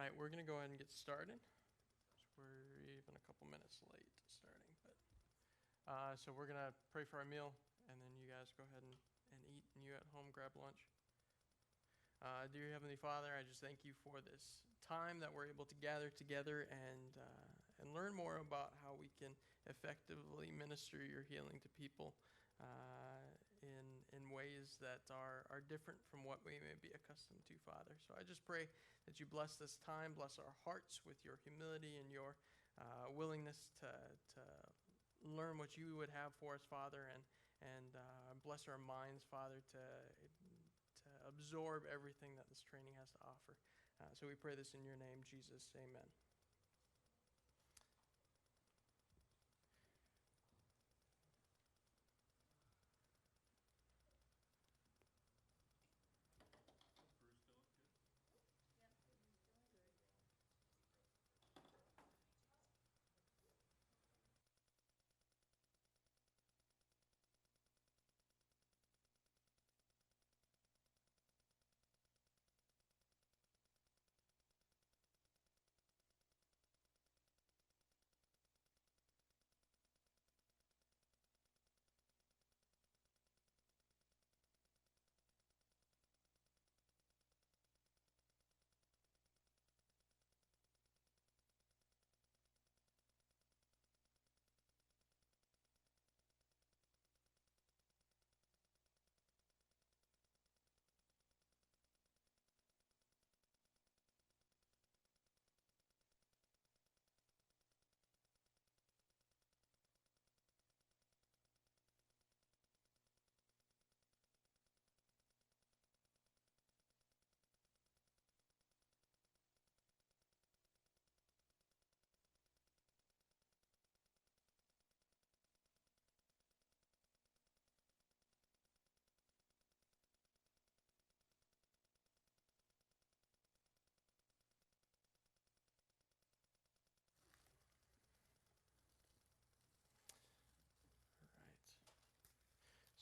right, we're going to go ahead and get started. We're even a couple minutes late starting, but so we're going to pray for our meal, and then you guys go ahead and eat, and you at home grab lunch. Dear Heavenly Father, I just thank you for this time that we're able to gather together and learn more about how we can effectively minister your healing to people in ways that are different from what we may be accustomed to, Father. So I just pray that you bless this time, bless our hearts with your humility and your willingness to learn what you would have for us, Father, and bless our minds, Father, to absorb everything that this training has to offer. So we pray this in your name, Jesus. Amen.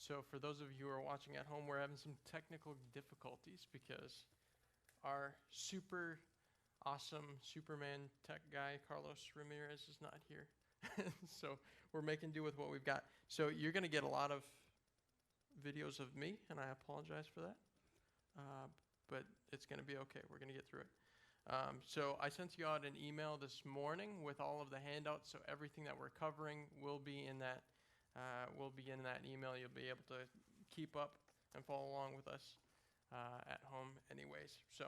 So for those of you who are watching at home, we're having some technical difficulties because our super awesome Superman tech guy, Carlos Ramirez, is not here. So we're making do with what we've got. So you're going to get a lot of videos of me, and I apologize for that. But it's going to be okay. We're going to get through it. So I sent you out an email this morning with all of the handouts, so everything that we're covering will be in that email. You'll be able to keep up and follow along with us at home anyways. So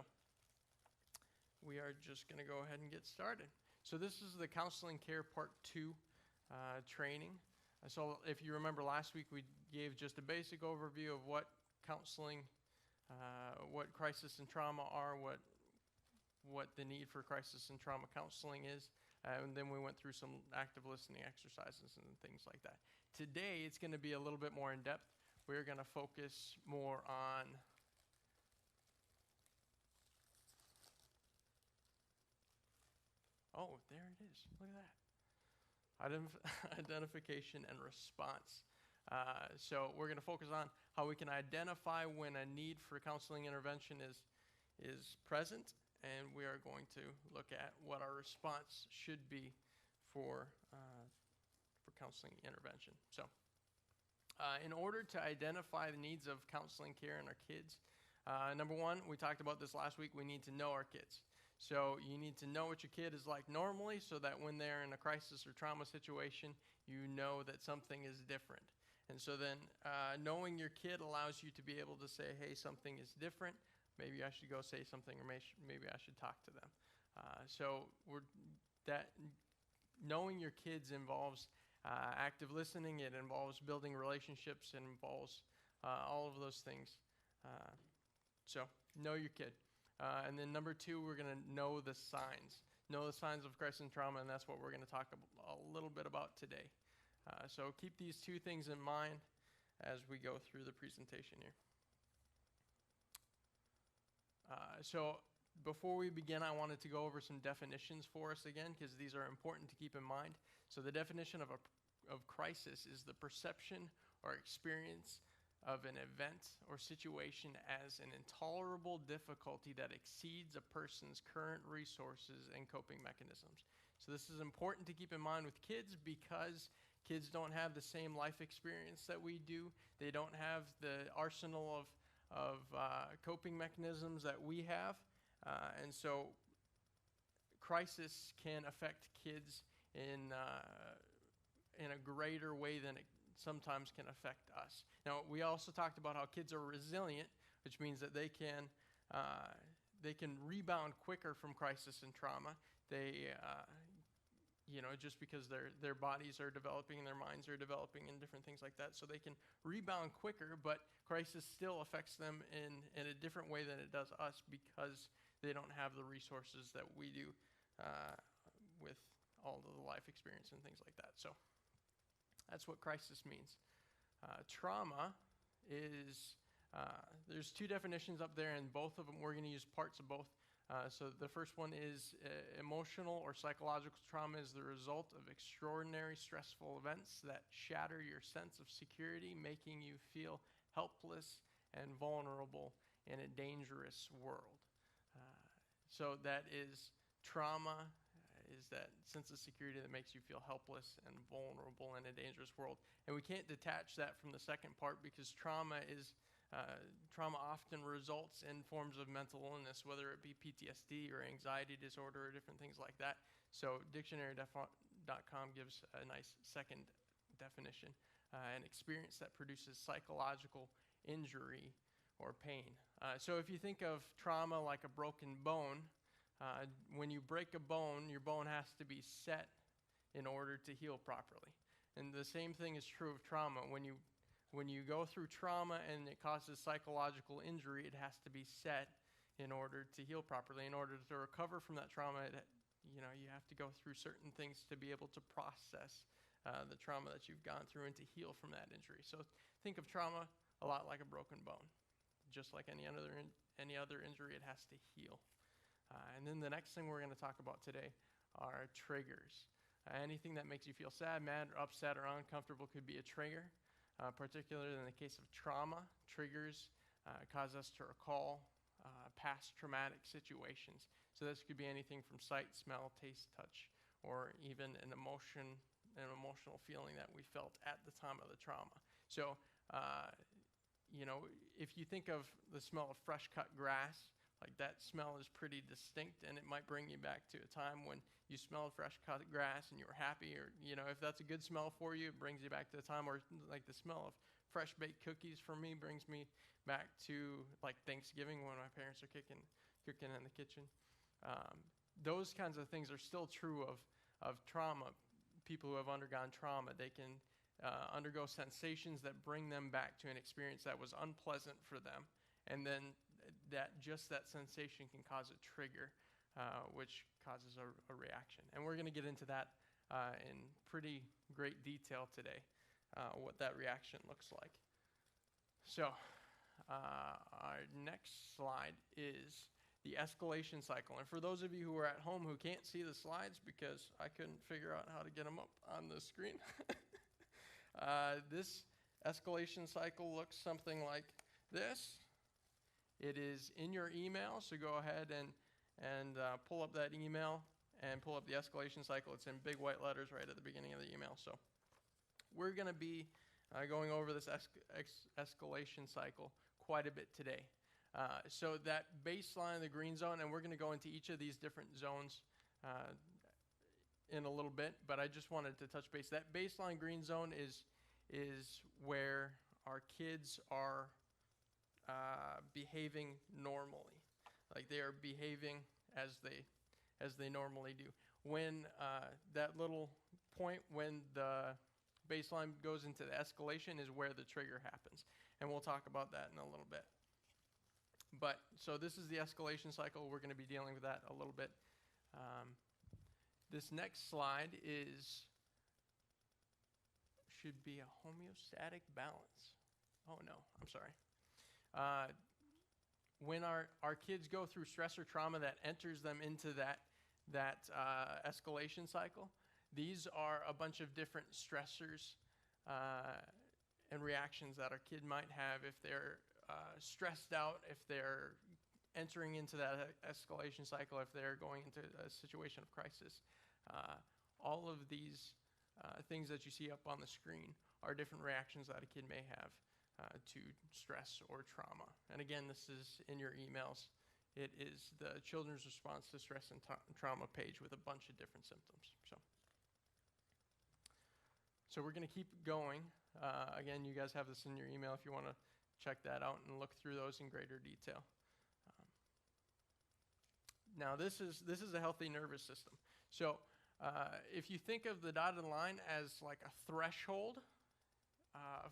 we are just going to go ahead and get started. So this is the Counseling Care Part 2 training. So if you remember last week, we gave just a basic overview of what counseling, what crisis and trauma are, what the need for crisis and trauma counseling is, and then we went through some active listening exercises and things like that. Today, it's going to be a little bit more in depth. We're going to focus more on oh, there it is. Look at that. Identification and response. So we're going to focus on how we can identify when a need for counseling intervention is present, and we are going to look at what our response should be for counseling intervention. So in order to identify the needs of counseling care in our kids, number one, we talked about this last week, we need to know our kids. So you need to know what your kid is like normally so that when they're in a crisis or trauma situation, you know that something is different. And so then knowing your kid allows you to be able to say, hey, something is different. Maybe I should go say something, or maybe I should talk to them. Knowing your kids involves active listening. It involves building relationships. It involves all of those things. So know your kid. And then number two, we're going to know the signs. Know the signs of crisis and trauma, and that's what we're going to talk a little bit about today. So keep these two things in mind as we go through the presentation here. So before we begin, I wanted to go over some definitions for us again, because these are important to keep in mind. So the definition of crisis is the perception or experience of an event or situation as an intolerable difficulty that exceeds a person's current resources and coping mechanisms. So this is important to keep in mind with kids because kids don't have the same life experience that we do. They don't have the arsenal of coping mechanisms that we have. And so crisis can affect kids in a greater way than it sometimes can affect us. Now, we also talked about how kids are resilient, which means that they can rebound quicker from crisis and trauma. They, just because their bodies are developing and their minds are developing and different things like that, so they can rebound quicker, but crisis still affects them in a different way than it does us because they don't have the resources that we do with all of the life experience and things like that. So that's what crisis means. Trauma is, there's two definitions up there, and both of them, we're going to use parts of both. So the first one is emotional or psychological trauma is the result of extraordinary stressful events that shatter your sense of security, making you feel helpless and vulnerable in a dangerous world. So that is trauma, is that sense of security that makes you feel helpless and vulnerable in a dangerous world. And we can't detach that from the second part because trauma often results in forms of mental illness, whether it be PTSD or anxiety disorder or different things like that. So dictionary.com gives a nice second definition, an experience that produces psychological injury or pain. So if you think of trauma like a broken bone, when you break a bone, your bone has to be set in order to heal properly. And the same thing is true of trauma. When you go through trauma and it causes psychological injury, it has to be set in order to heal properly. In order to recover from that trauma, you have to go through certain things to be able to process the trauma that you've gone through and to heal from that injury. So think of trauma a lot like a broken bone. Just like any other injury, it has to heal. And then the next thing we're going to talk about today are triggers. Anything that makes you feel sad, mad, upset, or uncomfortable could be a trigger. Particularly in the case of trauma, triggers cause us to recall past traumatic situations. So this could be anything from sight, smell, taste, touch, or even an emotional feeling that we felt at the time of the trauma. So, if you think of the smell of fresh cut grass, like that smell is pretty distinct, and it might bring you back to a time when you smelled fresh cut grass and you were happy, or if that's a good smell for you, it brings you back to the time. Or like the smell of fresh baked cookies for me brings me back to like Thanksgiving when my parents are cooking in the kitchen. Those kinds of things are still true of trauma. People who have undergone trauma, they can undergo sensations that bring them back to an experience that was unpleasant for them, and then that sensation can cause a trigger, which causes a reaction. And we're going to get into that in pretty great detail today, what that reaction looks like. So our next slide is the escalation cycle. And for those of you who are at home who can't see the slides because I couldn't figure out how to get them up on the screen, this escalation cycle looks something like this. It is in your email, so go ahead and pull up that email and pull up the escalation cycle. It's in big white letters right at the beginning of the email. So we're going to be going over this escalation cycle quite a bit today. So that baseline, the green zone, and we're going to go into each of these different zones in a little bit, but I just wanted to touch base. That baseline green zone is where our kids are behaving normally, like they are behaving as they normally do. When that little point, when the baseline goes into the escalation, is where the trigger happens, and we'll talk about that in a little bit. But so this is the escalation cycle. We're going to be dealing with that a little bit. This next slide should be a homeostatic balance. Oh no, I'm sorry. When our kids go through stress or trauma that enters them into that escalation cycle, these are a bunch of different stressors and reactions that our kid might have if they're stressed out, if they're entering into that escalation cycle, if they're going into a situation of crisis. All of these things that you see up on the screen are different reactions that a kid may have to stress or trauma. And again, this is in your emails. It is the Children's Response to Stress and Trauma page with a bunch of different symptoms. So we're going to keep going. Again, you guys have this in your email if you want to check that out and look through those in greater detail. Now, this is a healthy nervous system. So if you think of the dotted line as like a threshold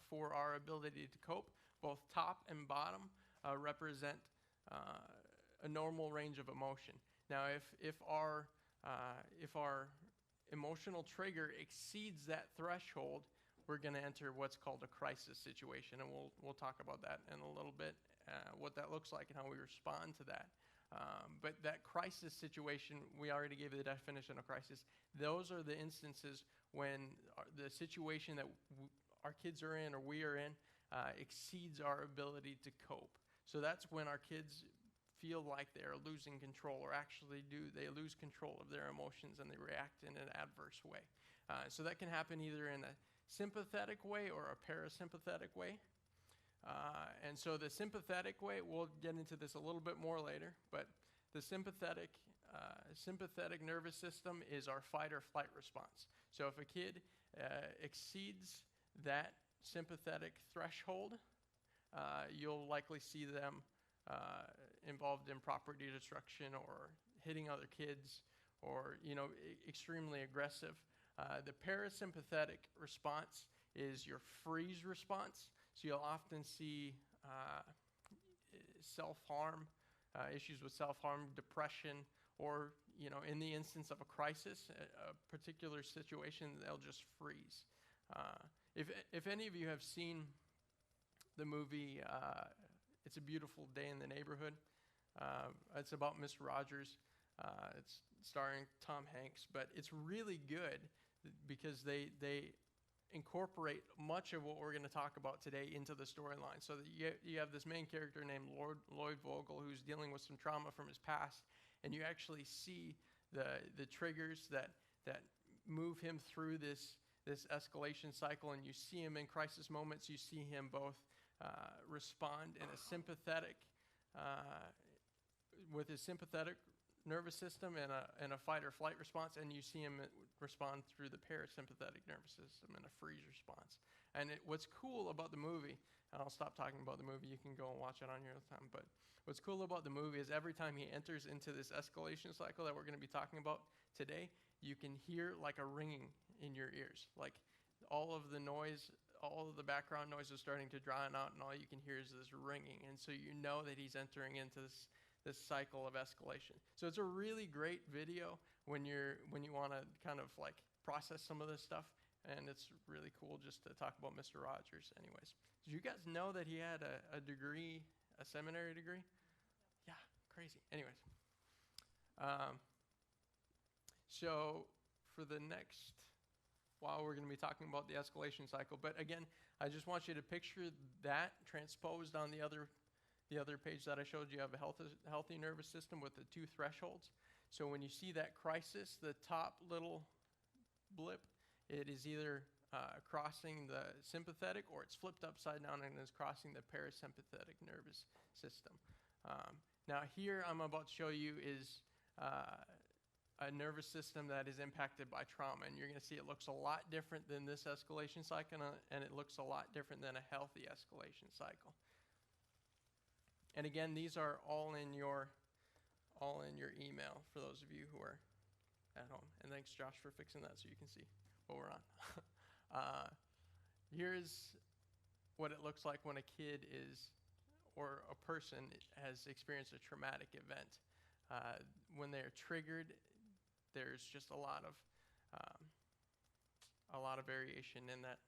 for our ability to cope, both top and bottom represent a normal range of emotion. Now, if our emotional trigger exceeds that threshold, we're going to enter what's called a crisis situation, and we'll talk about that in a little bit, what that looks like and how we respond to that. But that crisis situation, we already gave the definition of crisis. Those are the instances when the situation that our kids are in or we are in exceeds our ability to cope. So that's when our kids feel like they're losing control, or actually they lose control of their emotions and they react in an adverse way. So that can happen either in a sympathetic way or a parasympathetic way. And so the sympathetic way, we'll get into this a little bit more later, but the sympathetic nervous system is our fight or flight response. So if a kid exceeds that sympathetic threshold, you'll likely see them involved in property destruction or hitting other kids, or extremely aggressive. The parasympathetic response is your freeze response. So you'll often see self-harm, issues with self-harm, depression, or in the instance of a crisis, a particular situation, they'll just freeze. If any of you have seen the movie It's a Beautiful Day in the Neighborhood, it's about Mr. Rogers. It's starring Tom Hanks, but it's really good because they incorporate much of what we're going to talk about today into the storyline. So that you have this main character named Lloyd Vogel, who's dealing with some trauma from his past, and you actually see the triggers that move him through this escalation cycle, and you see him in crisis moments. You see him both respond in a sympathetic, with his sympathetic nervous system and a fight or flight response, and you see him respond through the parasympathetic nervous system in a freeze response. And what's cool about the movie, and I'll stop talking about the movie, you can go and watch it on your own time, but what's cool about the movie is every time he enters into this escalation cycle that we're going to be talking about today, you can hear like a ringing in your ears. Like all of the noise, all of the background noise is starting to drown out, and all you can hear is this ringing. And so you know that he's entering into this cycle of escalation. So it's a really great video when you want to kind of like process some of this stuff, and it's really cool just to talk about Mr. Rogers. Anyways, did you guys know that he had a degree, a seminary degree? Yeah, crazy. Anyways, so for the next while, we're going to be talking about the escalation cycle. But again, I just want you to picture that transposed on the other page that I showed you. Have a healthy nervous system with the two thresholds. So when you see that crisis, the top little blip, it is either crossing the sympathetic, or it's flipped upside down and is crossing the parasympathetic nervous system. Now here I'm about to show you is a nervous system that is impacted by trauma, and you're going to see it looks a lot different than this escalation cycle, and it looks a lot different than a healthy escalation cycle. And again, these are all in your email for those of you who are at home. And thanks, Josh, for fixing that so you can see what we're on. Here's what it looks like when a kid or a person has experienced a traumatic event. When they're triggered, there's just a lot of variation in that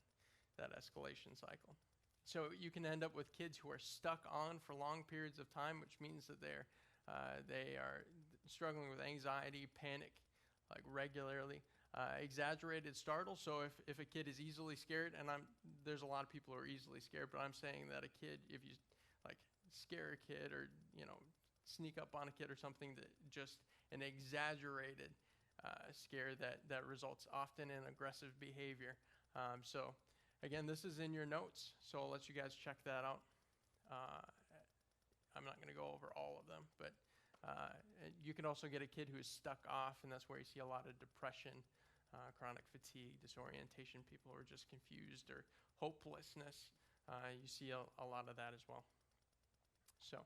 escalation cycle. So you can end up with kids who are stuck on for long periods of time, which means that they are struggling with anxiety, panic, like regularly. exaggerated startle. So if a kid is easily scared, and there's a lot of people who are easily scared, but I'm saying that a kid, if you like scare a kid or sneak up on a kid or something, that just an exaggerated scare that results often in aggressive behavior. So again, this is in your notes, so I'll let you guys check that out. I'm not going to go over all of them, but you can also get a kid who is stuck off, and that's where you see a lot of depression, chronic fatigue, disorientation, people who are just confused, or hopelessness. You see a lot of that as well. So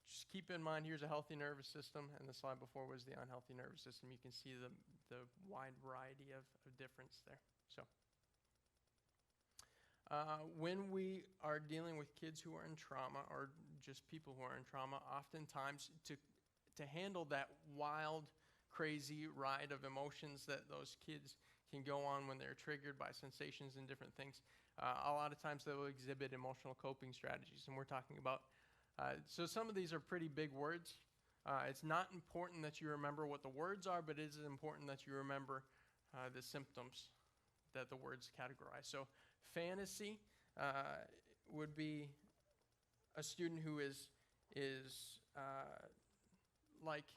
just keep in mind, here's a healthy nervous system, and the slide before was the unhealthy nervous system. You can see the wide variety of difference there. So when we are dealing with kids who are in trauma, or just people who are in trauma, oftentimes to handle that wild, crazy ride of emotions that those kids can go on when they're triggered by sensations and different things, a lot of times they will exhibit emotional coping strategies, and we're talking about so some of these are pretty big words. It's not important that you remember what the words are, but it is important that you remember the symptoms that the words categorize. So fantasy would be a student who is like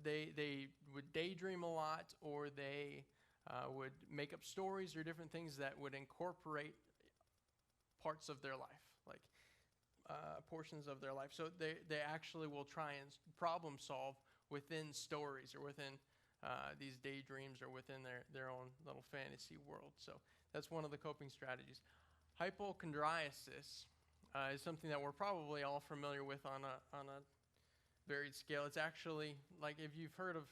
they would daydream a lot, or they would make up stories or different things that would incorporate parts of their life, like portions of their life. So they actually will try and problem solve within stories, or within these daydreams, or within their own little fantasy world. So that's one of the coping strategies. Hypochondriasis is something that we're probably all familiar with on a varied scale. It's actually, like, if you've heard of,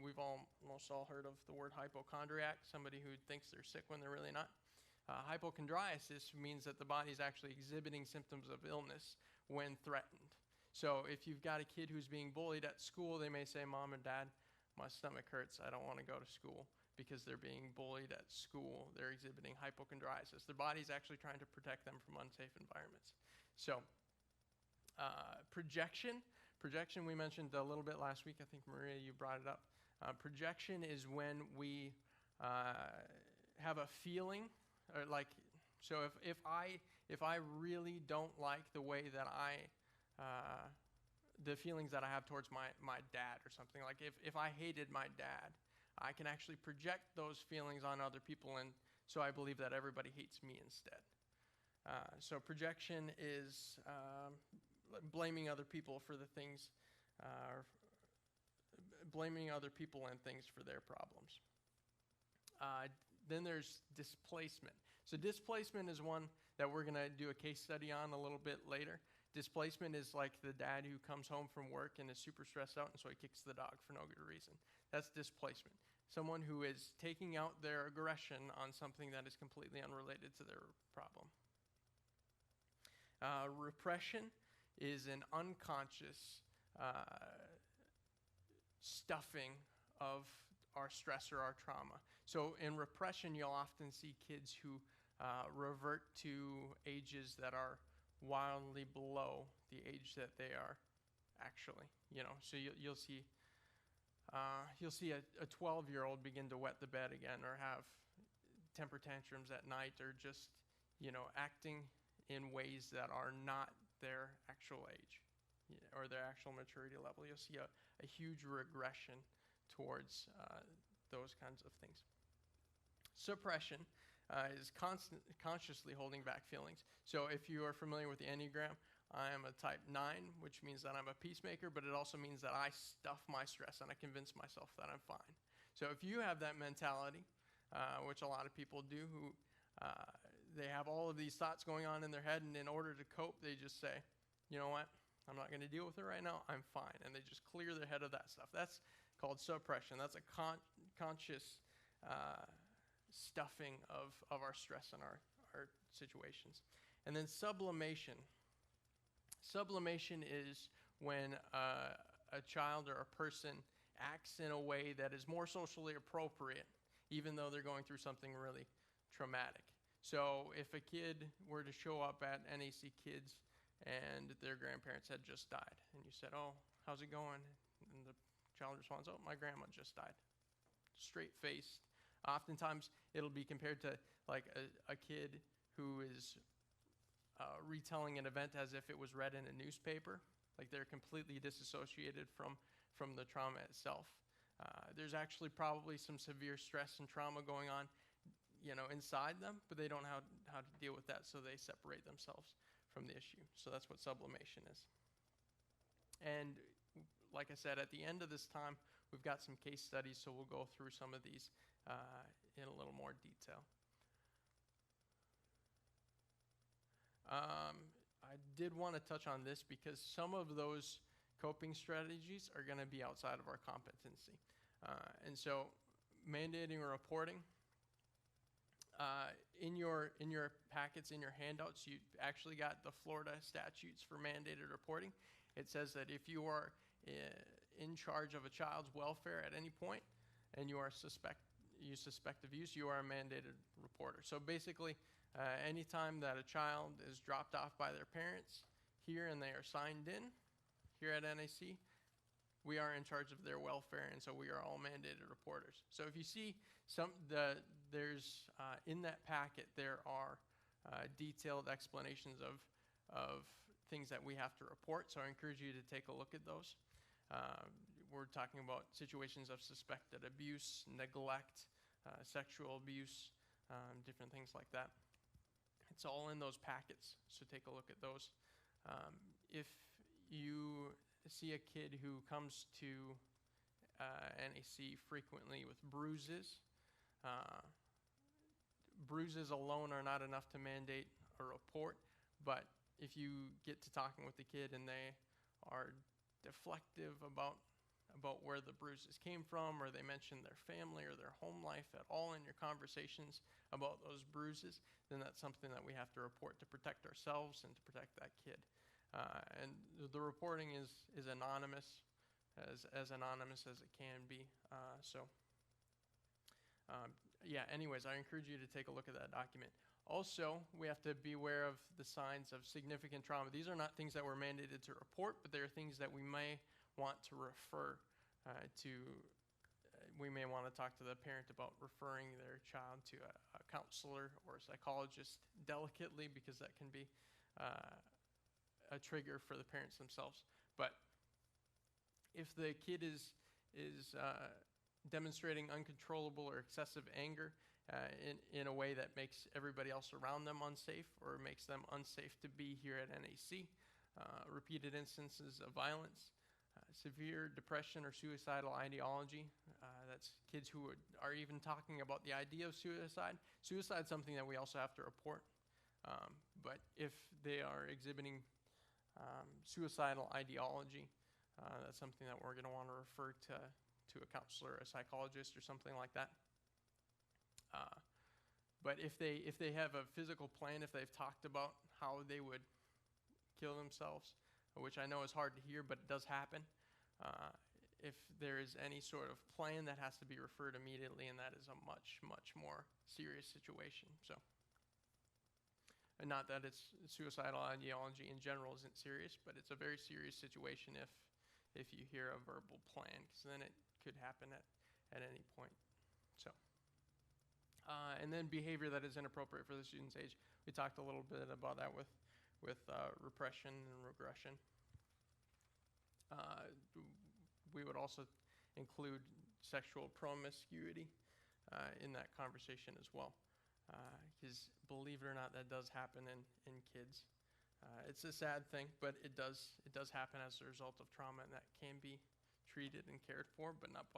we've almost all heard of the word hypochondriac, somebody who thinks they're sick when they're really not. Hypochondriasis means that the body is actually exhibiting symptoms of illness when threatened. So if you've got a kid who's being bullied at school, they may say, "Mom and Dad, my stomach hurts. I don't want to go to school," because they're being bullied at school. They're exhibiting hypochondriasis. Their body's actually trying to protect them from unsafe environments. So projection. Projection we mentioned a little bit last week. I think, Maria, you brought it up. Projection is when we have a feeling, or like, so if I really don't like the way that the feelings that I have towards my dad or something, like if I hated my dad, I can actually project those feelings on other people, and so I believe that everybody hates me instead. So projection is blaming other people for the things, blaming other people and things for their problems. Then there's displacement. So displacement is one that we're going to do a case study on a little bit later. Displacement is like the dad who comes home from work and is super stressed out, and so he kicks the dog for no good reason. That's displacement. Someone who is taking out their aggression on something that is completely unrelated to their problem. Repression is an unconscious stuffing of our stress or our trauma. So in repression, you'll often see kids who revert to ages that are wildly below the age that they are actually. So you'll see a 12-year-old begin to wet the bed again, or have temper tantrums at night, or just acting in ways that are not their actual age or their actual maturity level. You'll see a huge regression towards those kinds of things. Suppression is consciously holding back feelings. So if you are familiar with the Enneagram, I am a type 9, which means that I'm a peacemaker, but it also means that I stuff my stress and I convince myself that I'm fine. So if you have that mentality, which a lot of people do, who they have all of these thoughts going on in their head, and in order to cope, they just say, "You know what? I'm not going to deal with it right now. I'm fine." And they just clear their head of that stuff. That's called suppression. That's a conscious stuffing of our stress and our situations. And then sublimation. Sublimation is when a child or a person acts in a way that is more socially appropriate, even though they're going through something really traumatic. So if a kid were to show up at NAC Kids and their grandparents had just died, and you said, "Oh, how's it going?" and the child responds, "Oh, my grandma just died." Straight-faced. Oftentimes, it'll be compared to like a kid who is retelling an event as if it was read in a newspaper. Like they're completely disassociated from the trauma itself. There's actually probably some severe stress and trauma going on, inside them, but they don't know how to deal with that, so they separate themselves from the issue. So that's what sublimation is. And like I said, at the end of this time, we've got some case studies, so we'll go through some of these in a little more detail. I did want to touch on this because some of those coping strategies are going to be outside of our competency. And so mandating or reporting, in your packets, in your handouts, you actually got the Florida statutes for mandated reporting. It says that if you are in charge of a child's welfare at any point and you suspect abuse, you are a mandated reporter. So basically, anytime that a child is dropped off by their parents here and they are signed in here at NAC, we are in charge of their welfare, and so we are all mandated reporters. So if you see there's in that packet, there are detailed explanations of things that we have to report. So I encourage you to take a look at those. We're talking about situations of suspected abuse, neglect, sexual abuse, different things like that. It's all in those packets, so take a look at those. If you see a kid who comes to NAC frequently with bruises, bruises alone are not enough to mandate a report, but if you get to talking with the kid and they are deflective about where the bruises came from, or they mention their family or their home life at all in your conversations about those bruises, then that's something that we have to report to protect ourselves and to protect that kid. And the reporting is anonymous, as anonymous as it can be. Anyways, I encourage you to take a look at that document. Also, we have to be aware of the signs of significant trauma. These are not things that we're mandated to report, but they are things that we may want to refer to. We may want to talk to the parent about referring their child to a counselor or a psychologist delicately, because that can be a trigger for the parents themselves. But if the kid is demonstrating uncontrollable or excessive anger in a way that makes everybody else around them unsafe, or makes them unsafe to be here at NAC, repeated instances of violence, severe depression or suicidal ideology, that's kids who are even talking about the idea of suicide. Suicide is something that we also have to report. But if they are exhibiting suicidal ideology, that's something that we're going to want to refer to a counselor, a psychologist, or something like that. But if they have a physical plan, if they've talked about how they would kill themselves, which I know is hard to hear, but it does happen. If there is any sort of plan, that has to be referred immediately, and that is a much, much more serious situation. So, and not that it's suicidal ideology in general isn't serious, but it's a very serious situation if you hear a verbal plan, because then it could happen at any point. So, and then behavior that is inappropriate for the student's age. We talked a little bit about that with repression and regression. We would also include sexual promiscuity in that conversation as well, because believe it or not, that does happen in kids. It's a sad thing, but it does happen as a result of trauma, and that can be treated and cared for, but not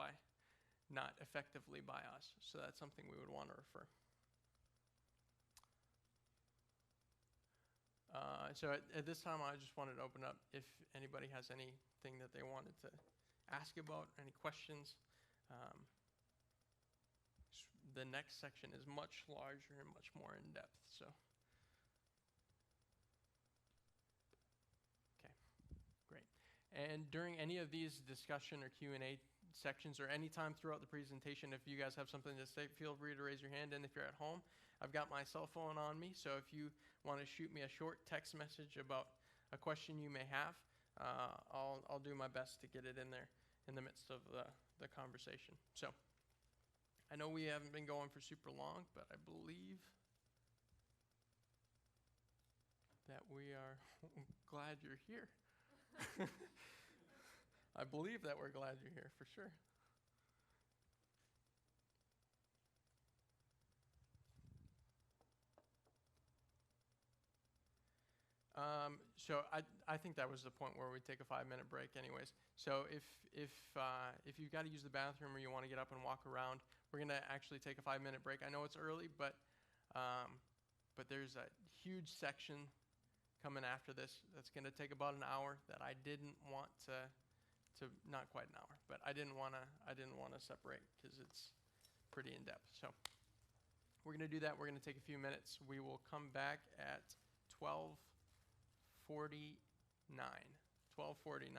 effectively by us. So that's something we would want to refer. So at this time, I just wanted to open up if anybody has anything that they wanted to ask about, any questions. The next section is much larger and much more in depth. So, okay, great. And during any of these discussion or Q&A sections or any time throughout the presentation, if you guys have something to say, feel free to raise your hand. And if you're at home, I've got my cell phone on me, so if you want to shoot me a short text message about a question you may have, I'll do my best to get it in there in the midst of the conversation. So I know we haven't been going for super long, but I believe that we are glad you're here. I believe that we're glad you're here for sure. So I think that was the point where we take a 5-minute break anyways. So if you've got to use the bathroom or you want to get up and walk around, we're going to actually take a 5-minute break. I know it's early, but there's a huge section coming after this that's going to take about an hour that I didn't want to not quite an hour, but I didn't want to separate because it's pretty in depth. So we're going to do that. We're going to take a few minutes. We will come back at 12:49. 12:49.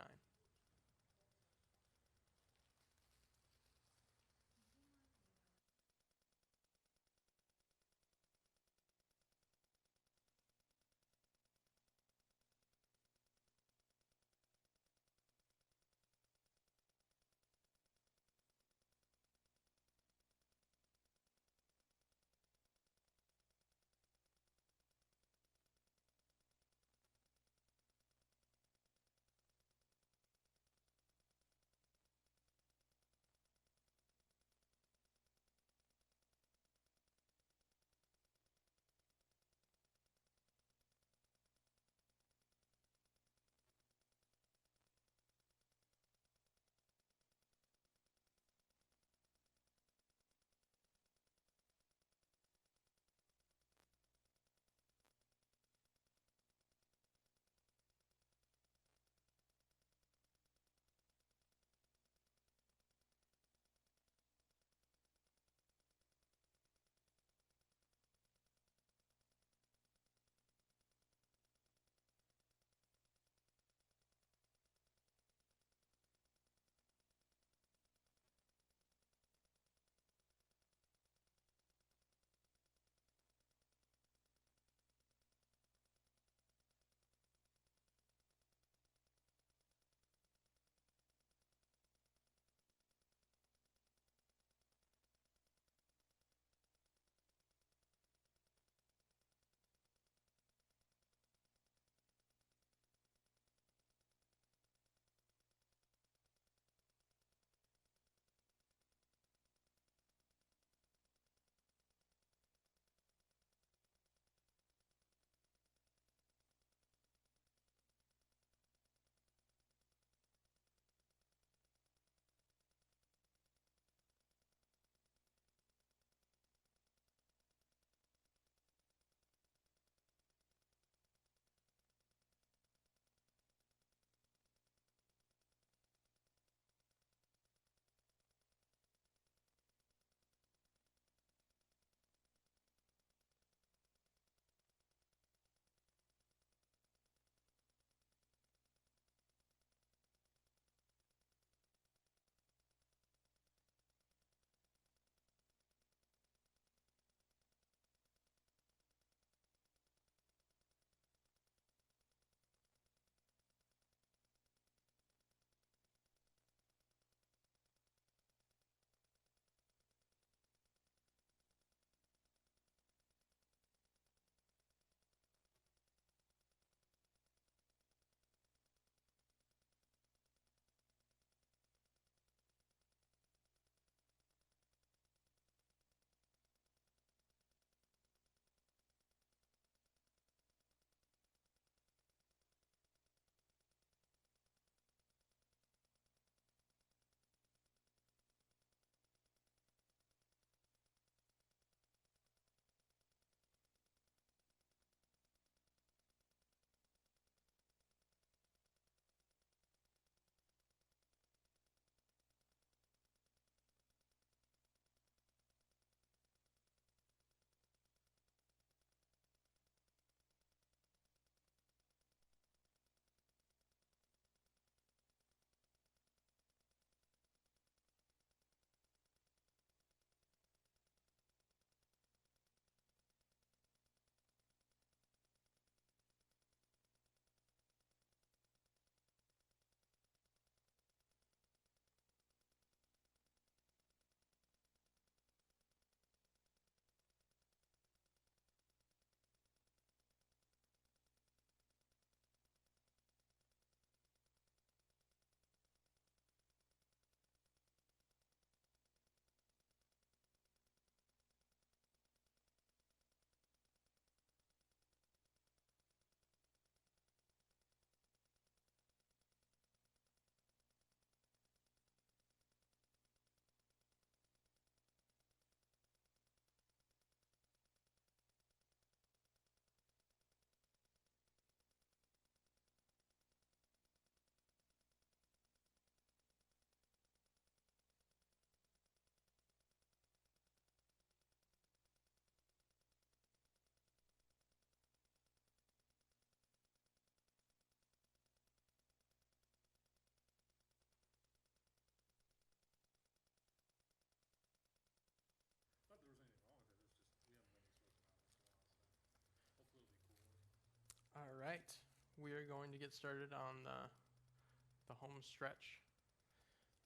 right, we are going to get started on the home stretch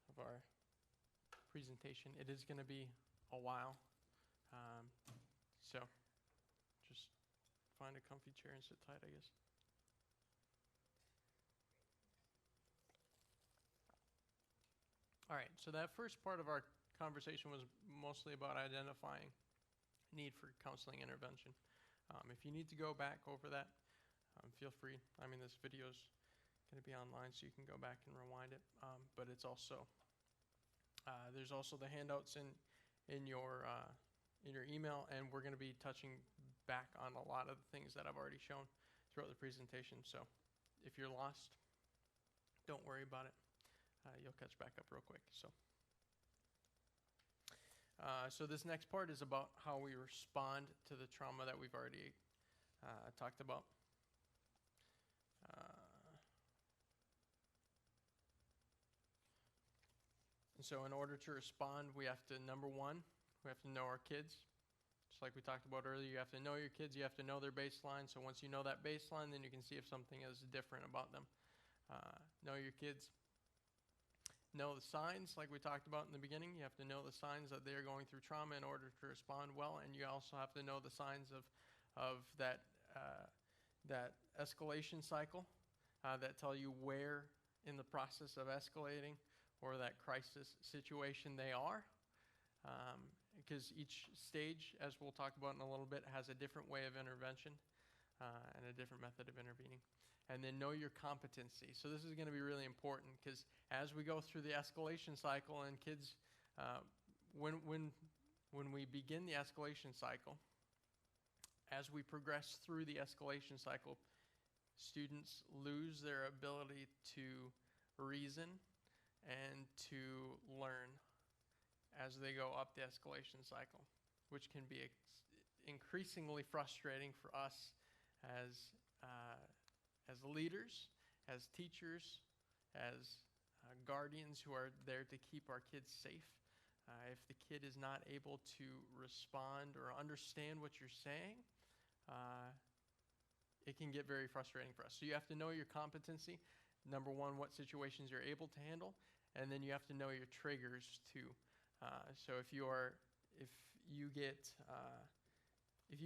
of our presentation. It is going to be a while, so just find a comfy chair and sit tight, I guess. All right, so that first part of our conversation was mostly about identifying need for counseling intervention. If you need to go back over that, feel free. I mean, this video's going to be online, so you can go back and rewind it. But it's also there's also the handouts in your email, and we're going to be touching back on a lot of the things that I've already shown throughout the presentation. So if you're lost, don't worry about it. You'll catch back up real quick. So this next part is about how we respond to the trauma that we've already talked about. And so in order to respond, we have to, number one, we have to know our kids. Just like we talked about earlier, you have to know your kids, you have to know their baseline. So once you know that baseline, then you can see if something is different about them. Know your kids. Know the signs, like we talked about in the beginning. You have to know the signs that they're going through trauma in order to respond well, and you also have to know the signs of that escalation cycle that tell you where in the process of escalating or that crisis situation they are, because each stage, as we'll talk about in a little bit, has a different way of intervention and a different method of intervening. And then know your competency. So this is going to be really important, because as we go through the escalation cycle, and kids, when we begin the escalation cycle, as we progress through the escalation cycle, students lose their ability to reason and to learn as they go up the escalation cycle, which can be increasingly frustrating for us as leaders, as teachers, as guardians who are there to keep our kids safe. If the kid is not able to respond or understand what you're saying, it can get very frustrating for us. So you have to know your competency. Number one, what situations you're able to handle, and then you have to know your triggers too. So if you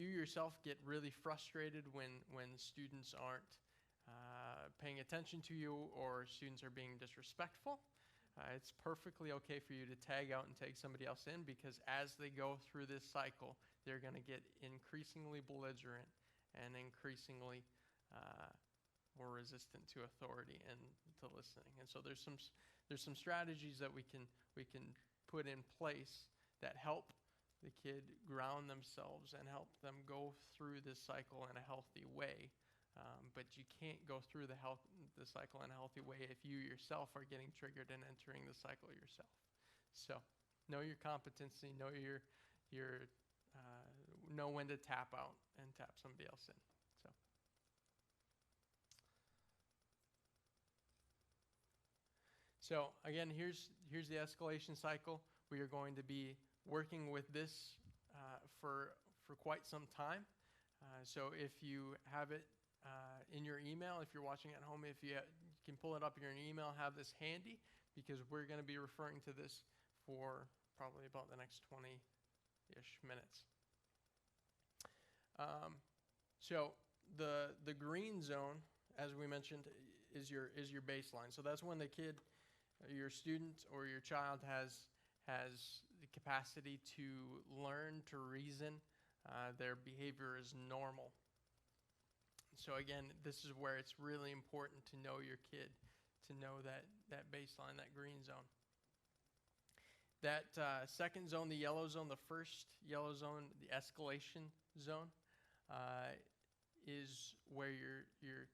yourself get really frustrated when students aren't paying attention to you, or students are being disrespectful, it's perfectly okay for you to tag out and tag somebody else in, because as they go through this cycle, they're going to get increasingly belligerent and increasingly more resistant to authority and to listening. And so there's some strategies that we can put in place that help the kid ground themselves and help them go through this cycle in a healthy way. But you can't go through the cycle in a healthy way if you yourself are getting triggered and entering the cycle yourself. So know your competency, know know when to tap out and tap somebody else in. So again, here's the escalation cycle. We are going to be working with this for quite some time. So if you have it in your email, if you're watching at home, if you can pull it up in your email, have this handy, because we're going to be referring to this for probably about the next 20-ish minutes. So the green zone, as we mentioned, is your baseline. So that's when the kid, your student or your child has the capacity to learn, to reason. Their behavior is normal. So again, this is where it's really important to know your kid, to know that baseline, that green zone. That second zone, the yellow zone, the first yellow zone, the escalation zone, is where your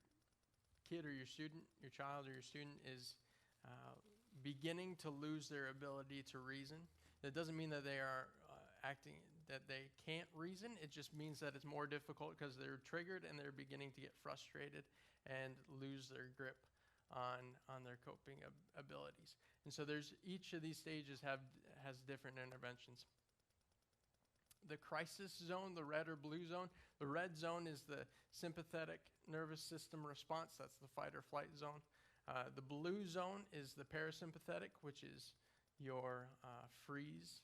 kid or your student, your child or your student is beginning to lose their ability to reason. That doesn't mean that they are acting, that they can't reason. It just means that it's more difficult because they're triggered and they're beginning to get frustrated and lose their grip on their coping abilities. And so each of these stages has different interventions. the crisis zone, the red or blue zone. The red zone is the sympathetic nervous system response. That's the fight or flight zone. The blue zone is the parasympathetic, which is your freeze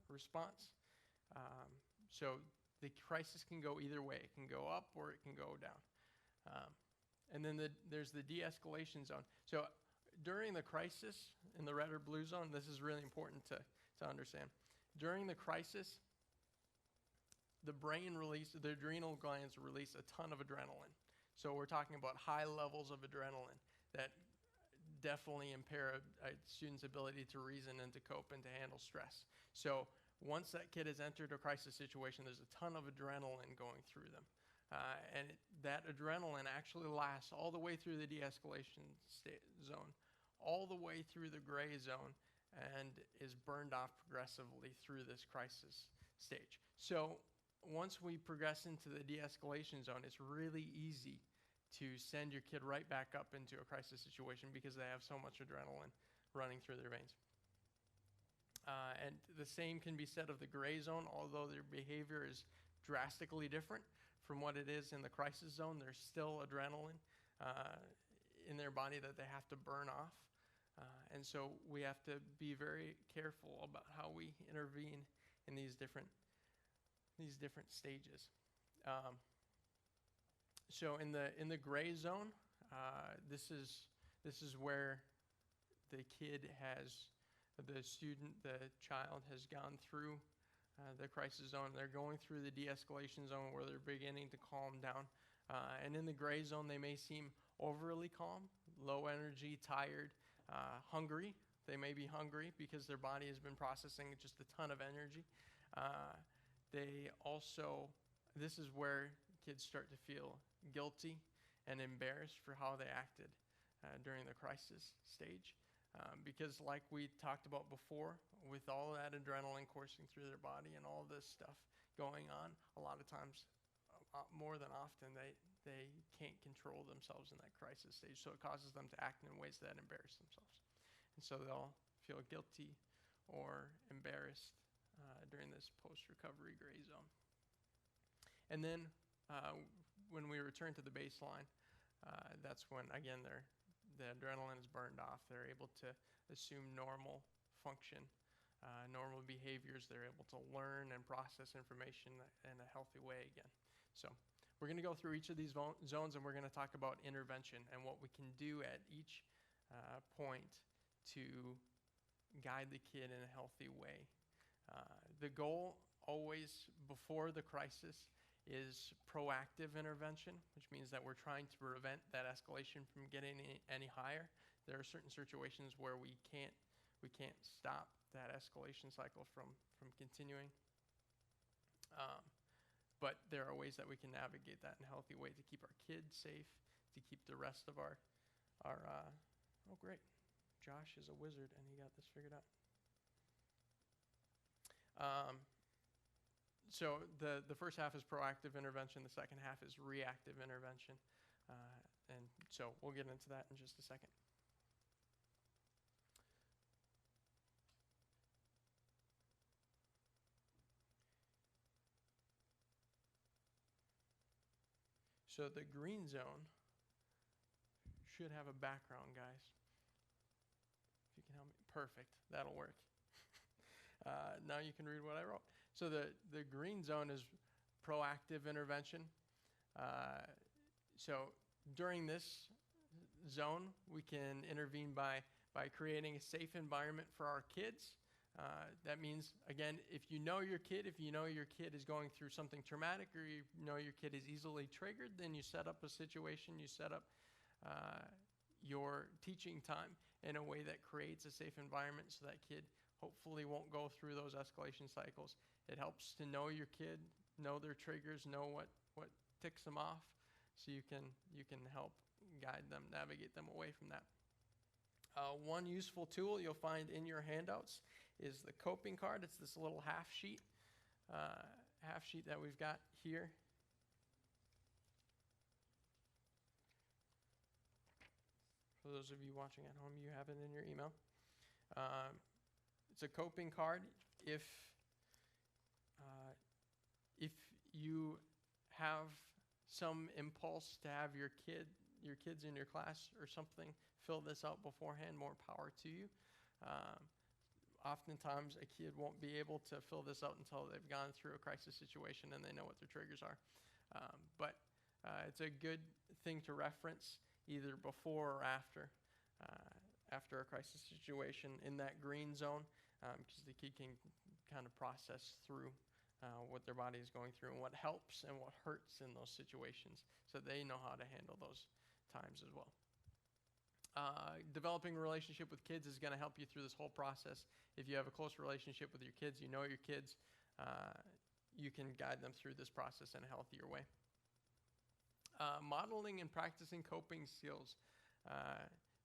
response. So the crisis can go either way. It can go up or it can go down. And then there's the de-escalation zone. So during the crisis in the red or blue zone, this is really important to understand. During the crisis, the adrenal glands release a ton of adrenaline. So we're talking about high levels of adrenaline that definitely impair a student's ability to reason and to cope and to handle stress. So once that kid has entered a crisis situation, there's a ton of adrenaline going through them. And that adrenaline actually lasts all the way through the de-escalation zone, all the way through the gray zone, and is burned off progressively through this crisis stage. So once we progress into the de-escalation zone, it's really easy to send your kid right back up into a crisis situation because they have so much adrenaline running through their veins. And the same can be said of the gray zone, although their behavior is drastically different from what it is in the crisis zone. There's still adrenaline in their body that they have to burn off. And so we have to be very careful about how we intervene in these different stages. So in the gray zone, this is where the child has gone through the crisis zone. They're going through the de-escalation zone where they're beginning to calm down. And in the gray zone, they may seem overly calm, low energy, tired, hungry. They may be hungry because their body has been processing just a ton of energy. This is where kids start to feel guilty and embarrassed for how they acted during the crisis stage. Because like we talked about before, with all that adrenaline coursing through their body and all this stuff going on, a lot of times, more than often, they can't control themselves in that crisis stage. So it causes them to act in ways that embarrass themselves. And so they'll feel guilty or embarrassed during this post-recovery gray zone. And then when we return to the baseline, that's when, again, the adrenaline is burned off. They're able to assume normal function, normal behaviors. They're able to learn and process information in a healthy way again. So we're going to go through each of these zones, and we're going to talk about intervention and what we can do at each point to guide the kid in a healthy way. The goal always before the crisis is proactive intervention, which means that we're trying to prevent that escalation from getting any higher. There are certain situations where we can't stop that escalation cycle from continuing. But there are ways that we can navigate that in a healthy way to keep our kids safe, to keep the rest of our oh great, Josh is a wizard and he got this figured out. So the first half is proactive intervention. The second half is reactive intervention. And so we'll get into that in just a second. So the green zone should have a background, guys. If you can help me. Perfect. That'll work. Now you can read what I wrote. So the green zone is proactive intervention. So during this zone, we can intervene by creating a safe environment for our kids. That means, again, if you know your kid is going through something traumatic, or you know your kid is easily triggered, then you set up a situation, you set up your teaching time in a way that creates a safe environment so that kid hopefully won't go through those escalation cycles. It helps to know your kid, know their triggers, know what ticks them off, so you can help guide them, navigate them away from that. One useful tool you'll find in your handouts is the coping card. It's this little half sheet that we've got here. For those of you watching at home, you have it in your email. It's a coping card. If you have some impulse to have your kids in your class or something fill this out beforehand, more power to you. Oftentimes a kid won't be able to fill this out until they've gone through a crisis situation and they know what their triggers are. But it's a good thing to reference either before or after a crisis situation in that green zone, because the kid can kind of process through what their body is going through and what helps and what hurts in those situations, so they know how to handle those times as well. Developing a relationship with kids is going to help you through this whole process. If you have a close relationship with your kids, you know your kids, you can guide them through this process in a healthier way. Modeling and practicing coping skills.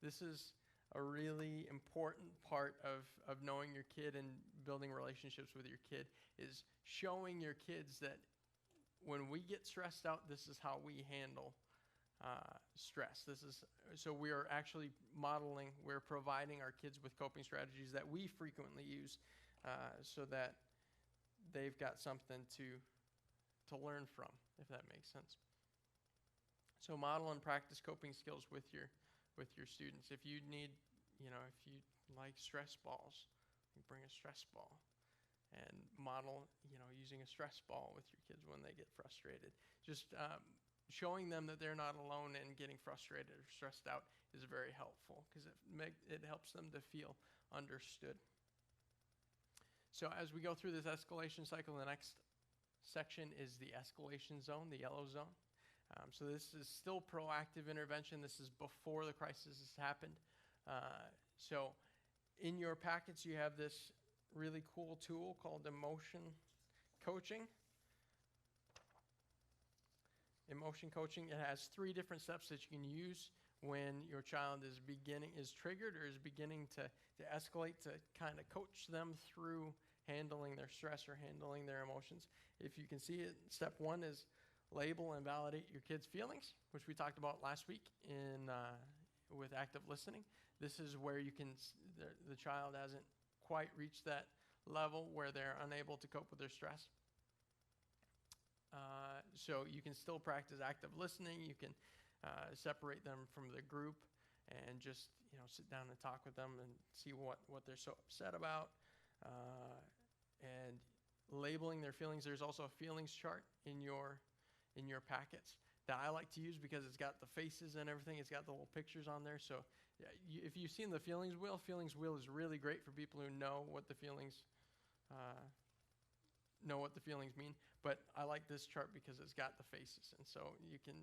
This is a really important part of knowing your kid and building relationships with your kid, is showing your kids that when we get stressed out, this is how we handle stress. So we are actually modeling, we're providing our kids with coping strategies that we frequently use, so that they've got something to learn from, if that makes sense. So model and practice coping skills with your students. If you need, if you like stress balls, you bring a stress ball and model, using a stress ball with your kids when they get frustrated. Just showing them that they're not alone and getting frustrated or stressed out is very helpful, because it helps them to feel understood. So as we go through this escalation cycle, the next section is the escalation zone, the yellow zone. So this is still proactive intervention. This is before the crisis has happened. So in your packets, you have this really cool tool called emotion coaching. Emotion coaching, it has 3 different steps that you can use when your child is triggered or is beginning to escalate, to kind of coach them through handling their stress or handling their emotions. If you can see it, step 1 is label and validate your kids' feelings, which we talked about last week with active listening. This is where the child hasn't quite reached that level where they're unable to cope with their stress. So you can still practice active listening. You can separate them from the group and just sit down and talk with them and see what they're so upset about. And labeling their feelings. There's also a feelings chart in your packets that I like to use because it's got the faces and everything. It's got the little pictures on there. So if you've seen the feelings wheel is really great for people who know what the feelings mean. But I like this chart because it's got the faces, and so you can,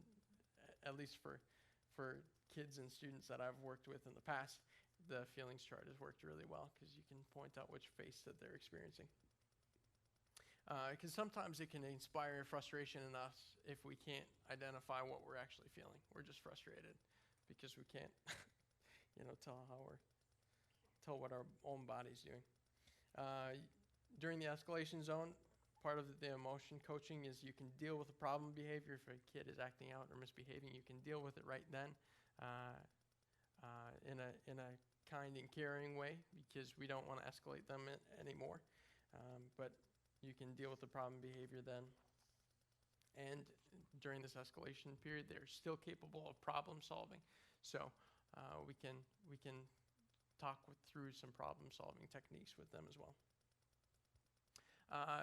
at least for kids and students that I've worked with in the past, the feelings chart has worked really well because you can point out which face that they're experiencing. Because sometimes it can inspire frustration in us if we can't identify what we're actually feeling. We're just frustrated because we can't, tell what our own body's doing. During the escalation zone, part of the emotion coaching is you can deal with the problem behavior. If a kid is acting out or misbehaving, you can deal with it right then in a kind and caring way, because we don't want to escalate them anymore. But you can deal with the problem behavior then. And during this escalation period, they're still capable of problem solving. So we can talk through some problem solving techniques with them as well.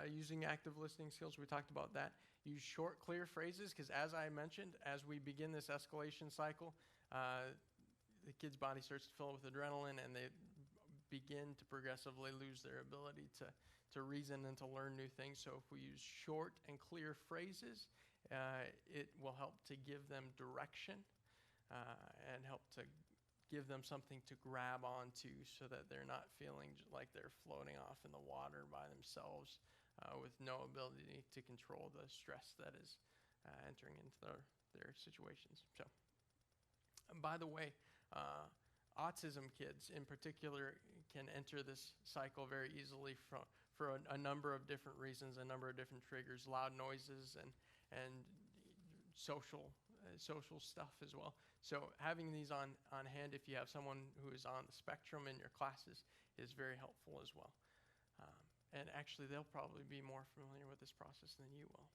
Using active listening skills, we talked about that. Use short, clear phrases, because as I mentioned, as we begin this escalation cycle, the kid's body starts to fill with adrenaline, and they begin to progressively lose their ability to reason and to learn new things. So if we use short and clear phrases, it will help to give them direction and help to give them something to grab onto, so that they're not feeling like they're floating off in the water by themselves with no ability to control the stress that is entering into their situations. So, by the way, autism kids in particular can enter this cycle very easily for a number of different reasons, a number of different triggers, loud noises and social stuff as well. So having these on hand, if you have someone who is on the spectrum in your classes, is very helpful as well. And actually, they'll probably be more familiar with this process than you will.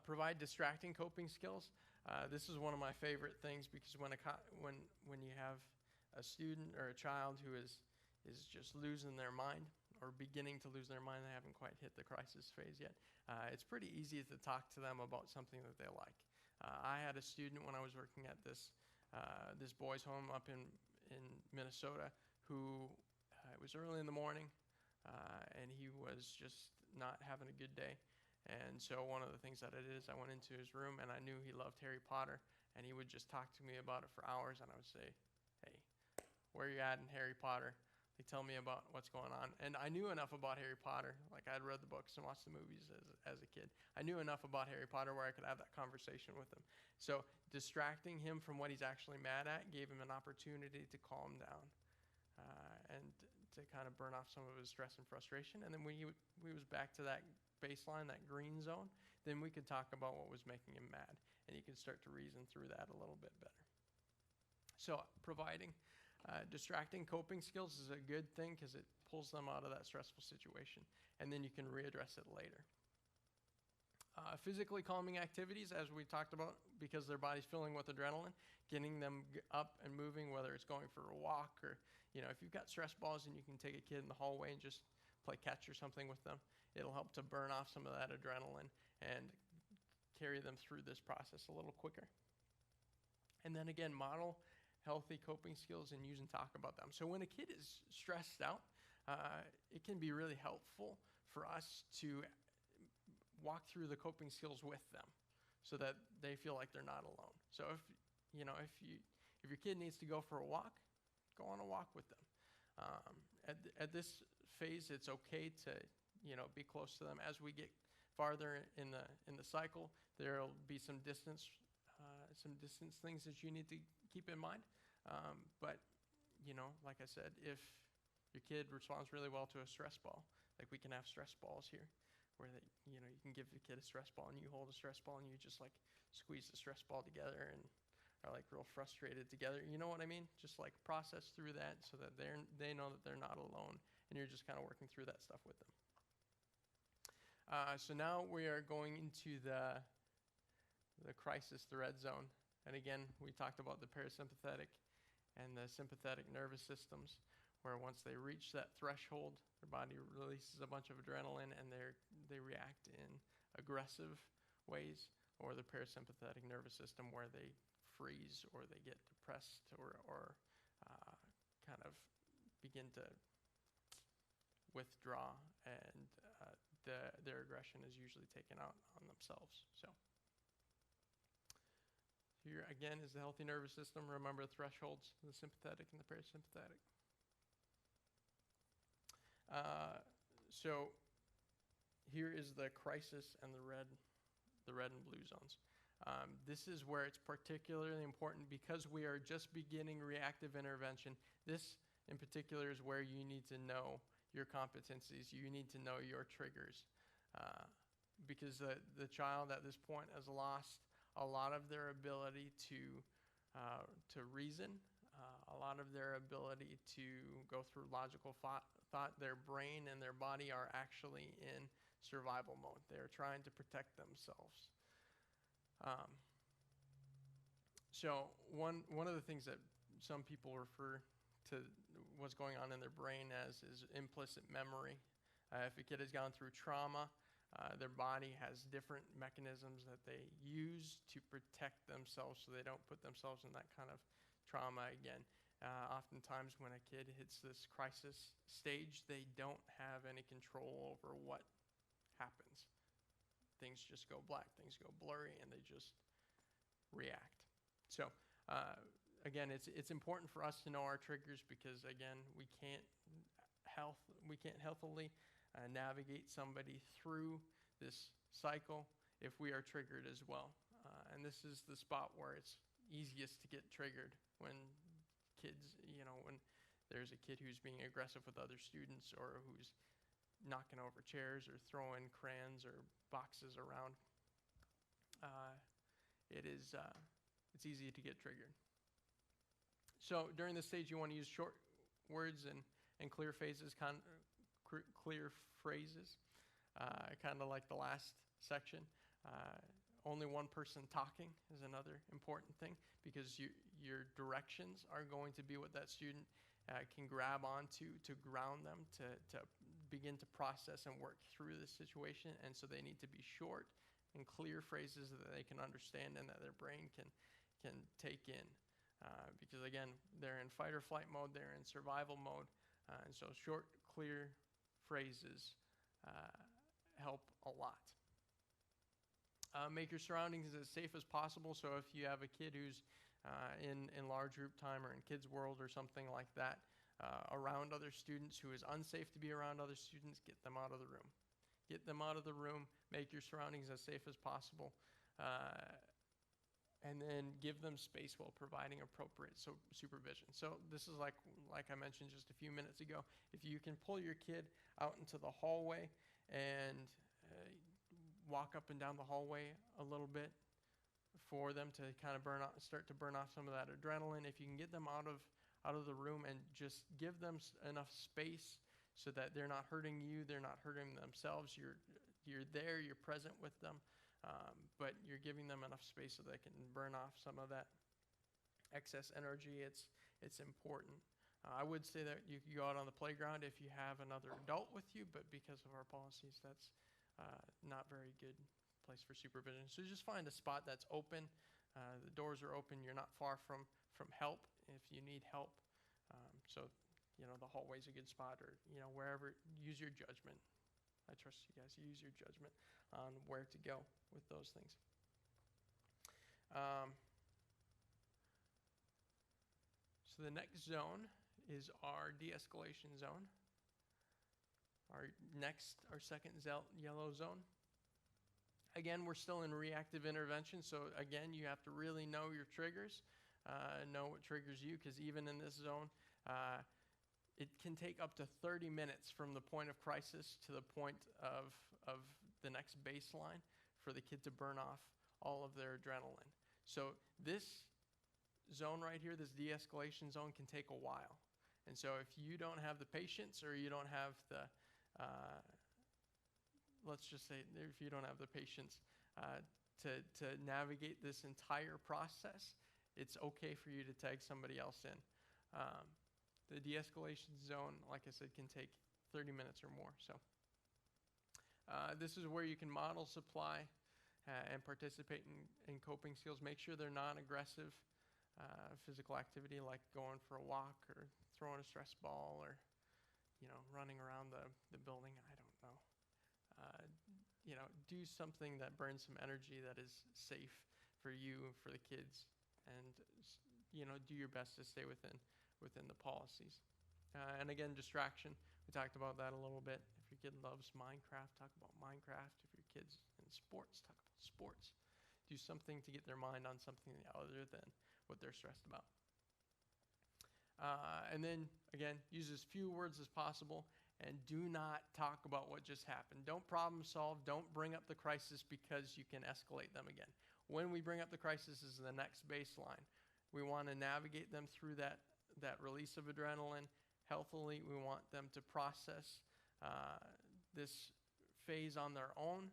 Provide distracting coping skills. This is one of my favorite things because when you have a student or a child who is just losing their mind or beginning to lose their mind, they haven't quite hit the crisis phase yet, it's pretty easy to talk to them about something that they like. I had a student when I was working at this boys' home up in Minnesota who it was early in the morning and he was just not having a good day. And so one of the things that I did is I went into his room and I knew he loved Harry Potter, and he would just talk to me about it for hours, and I would say, hey, where are you at in Harry Potter? They tell me about what's going on. And I knew enough about Harry Potter. Like, I'd read the books and watched the movies as a kid. I knew enough about Harry Potter where I could have that conversation with him. So distracting him from what he's actually mad at gave him an opportunity to calm down and to kind of burn off some of his stress and frustration. And then when we was back to that baseline, that green zone, then we could talk about what was making him mad, and you can start to reason through that a little bit better. So providing distracting coping skills is a good thing because it pulls them out of that stressful situation, and then you can readdress it later. Physically calming activities, as we talked about, because their body's filling with adrenaline, getting them up and moving, whether it's going for a walk or, if you've got stress balls and you can take a kid in the hallway and just play catch or something with them, it'll help to burn off some of that adrenaline and carry them through this process a little quicker. And then again, model healthy coping skills and use and talk about them. So when a kid is stressed out, it can be really helpful for us to walk through the coping skills with them so that they feel like they're not alone. So if your kid needs to go for a walk, go on a walk with them. At this phase, it's okay to be close to them. As we get farther in the cycle, there'll be some distance things that you need to keep in mind. But like I said, if your kid responds really well to a stress ball, like we can have stress balls here, where you can give the kid a stress ball and you hold a stress ball and you just like squeeze the stress ball together and are like real frustrated together. You know what I mean? Just like process through that so that they know that they're not alone, and you're just kind of working through that stuff with them. So now we are going into the crisis, the red zone. And again, we talked about the parasympathetic and the sympathetic nervous systems, where once they reach that threshold, their body releases a bunch of adrenaline and they react in aggressive ways, or the parasympathetic nervous system where they freeze or they get depressed or kind of begin to withdraw, and their aggression is usually taken out on themselves. So here again is the healthy nervous system. Remember the thresholds, the sympathetic and the parasympathetic. So here is the crisis and the red and blue zones. This is where it's particularly important because we are just beginning reactive intervention. This in particular is where you need to know your competencies. You need to know your triggers, because the child at this point has lost a lot of their ability to reason, a lot of their ability to go through logical thought. Their brain and their body are actually in survival mode. They're trying to protect themselves. So one of the things that some people refer to what's going on in their brain as is implicit memory. If a kid has gone through trauma, their body has different mechanisms that they use to protect themselves so they don't put themselves in that kind of trauma again. Oftentimes when a kid hits this crisis stage, they don't have any control over what happens. Things just go black, things go blurry, and they just react. So again, it's important for us to know our triggers because again, we can't healthily navigate somebody through this cycle if we are triggered as well. And this is the spot where it's easiest to get triggered when kids, when there's a kid who's being aggressive with other students or who's knocking over chairs or throwing crayons or boxes around. It's easy to get triggered. So during this stage, you want to use short words and clear phrases, clear phrases, kind of like the last section. Only one person talking is another important thing, because your directions are going to be what that student can grab onto to ground them to begin to process and work through this situation. And so they need to be short and clear phrases that they can understand and that their brain can take in. Because again, they're in fight or flight mode, they're in survival mode. And so short, clear phrases help a lot. Make your surroundings as safe as possible. So if you have a kid who's in large group time or in Kids World or something like that, around other students who is unsafe to be around other students, get them out of the room. Get them out of the room. Make your surroundings as safe as possible. And then give them space while providing appropriate supervision. So this is like I mentioned just a few minutes ago. If you can pull your kid out into the hallway and walk up and down the hallway a little bit for them to kind of start to burn off some of that adrenaline. If you can get them out of the room and just give them enough space so that they're not hurting you, they're not hurting themselves. You're there, you're present with them, but you're giving them enough space so they can burn off some of that excess energy. It's important. I would say that you can go out on the playground if you have another adult with you, but because of our policies, that's not very good place for supervision. So just find a spot that's open. The doors are open. You're not far from help if you need help. So, the hallway's a good spot, or, wherever. Use your judgment. I trust you guys. Use your judgment on where to go with those things. So the next zone is our de-escalation zone. Our second yellow zone. Again, we're still in reactive intervention, so again, you have to really know your triggers, know what triggers you, because even in this zone, it can take up to 30 minutes from the point of crisis to the point of the next baseline for the kid to burn off all of their adrenaline. So this zone right here, this de-escalation zone, can take a while. And so if you don't have the patience, or you don't have the let's just say if you don't have the patience to navigate this entire process, it's okay for you to tag somebody else in. The de-escalation zone, like I said, can take 30 minutes or more. So this is where you can model, supply, and participate in coping skills. Make sure they're non-aggressive physical activity, like going for a walk or throwing a stress ball, or running around the building. I don't know. Do something that burns some energy, that is safe for you, for the kids, and do your best to stay within the policies. And again, distraction. We talked about that a little bit. If your kid loves Minecraft, talk about Minecraft. If your kid's in sports, talk about sports. Do something to get their mind on something other than what they're stressed about. And then, again, use as few words as possible, and do not talk about what just happened. Don't problem solve. Don't bring up the crisis, because you can escalate them again. When we bring up the crisis is the next baseline. We want to navigate them through that release of adrenaline healthily. We want them to process this phase on their own.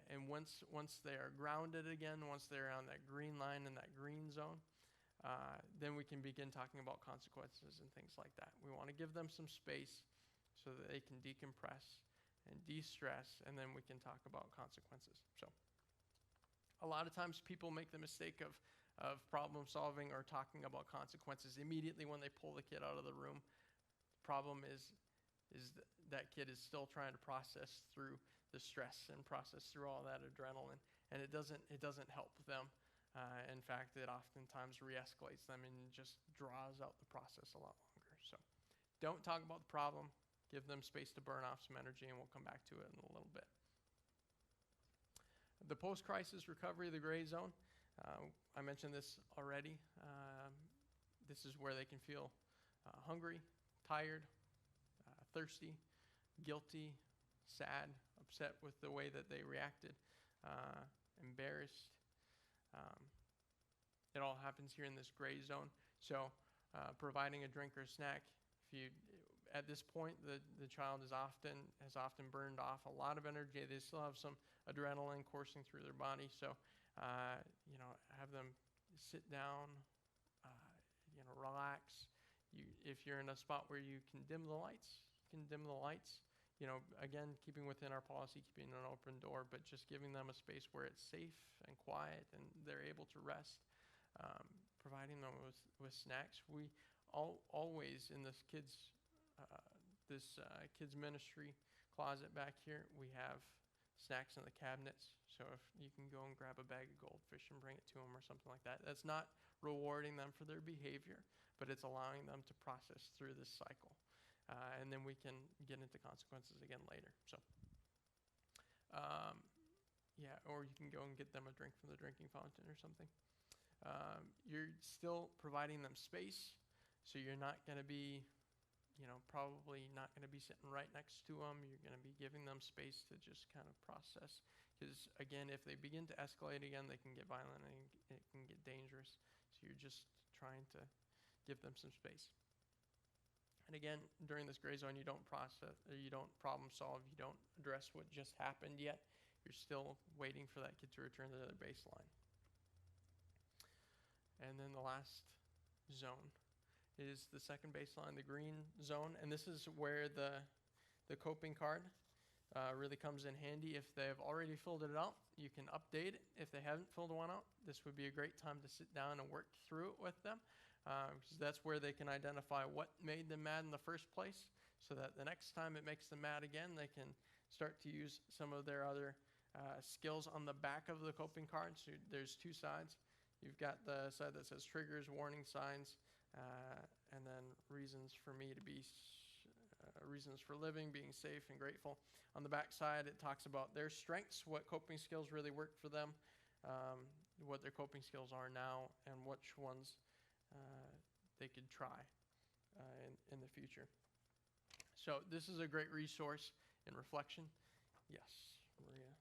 And once they are grounded again, once they're on that green line in that green zone, then we can begin talking about consequences and things like that. We want to give them some space so that they can decompress and de-stress, and then we can talk about consequences. So a lot of times people make the mistake of problem solving or talking about consequences immediately when they pull the kid out of the room. The problem is that kid is still trying to process through the stress and process through all that adrenaline, and it doesn't help them. In fact, it oftentimes re-escalates them and just draws out the process a lot longer. So don't talk about the problem. Give them space to burn off some energy, and we'll come back to it in a little bit. The post-crisis recovery, the gray zone. I mentioned this already. This is where they can feel hungry, tired, thirsty, guilty, sad, upset with the way that they reacted, embarrassed. It all happens here in this gray zone. So providing a drink or a snack, at this point, the child has often burned off a lot of energy. They still have some adrenaline coursing through their body. So, have them sit down, relax. If you're in a spot where you can dim the lights, you can dim the lights. Again, keeping within our policy, keeping an open door, but just giving them a space where it's safe and quiet and they're able to rest. Providing them with snacks. We always in this kids ministry closet back here, we have snacks in the cabinets. So if you can go and grab a bag of goldfish and bring it to them or something like that. That's not rewarding them for their behavior, but it's allowing them to process through this cycle. And then we can get into consequences again later. So, or you can go and get them a drink from the drinking fountain or something. You're still providing them space, so you're not going to be, probably not going to be sitting right next to them. You're going to be giving them space to just kind of process. Because, again, if they begin to escalate again, they can get violent and it can get dangerous. So you're just trying to give them some space. And again, during this gray zone, you don't process, you don't problem solve, you don't address what just happened yet. You're still waiting for that kid to return to their baseline. And then the last zone is the second baseline, the green zone. And this is where the coping card really comes in handy. If they've already filled it out, you can update it. If they haven't filled one out, this would be a great time to sit down and work through it with them. Because that's where they can identify what made them mad in the first place, so that the next time it makes them mad again, they can start to use some of their other skills on the back of the coping card. So there's two sides. You've got the side that says triggers, warning signs, and then reasons for living, being safe and grateful. On the back side, it talks about their strengths, what coping skills really work for them, what their coping skills are now, and which ones they could try in the future. So this is a great resource in reflection. Yes, Maria.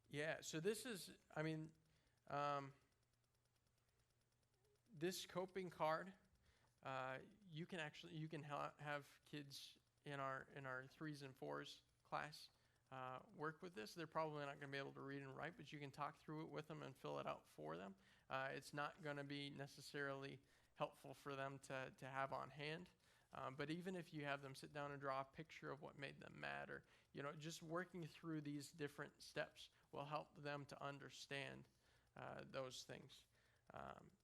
Yeah, so this is, this coping card, you can have kids in our 3s and 4s class work with this. They're probably not going to be able to read and write, but you can talk through it with them and fill it out for them. It's not going to be necessarily helpful for them to have on hand. But even if you have them sit down and draw a picture of what made them mad, or just working through these different steps will help them to understand those things.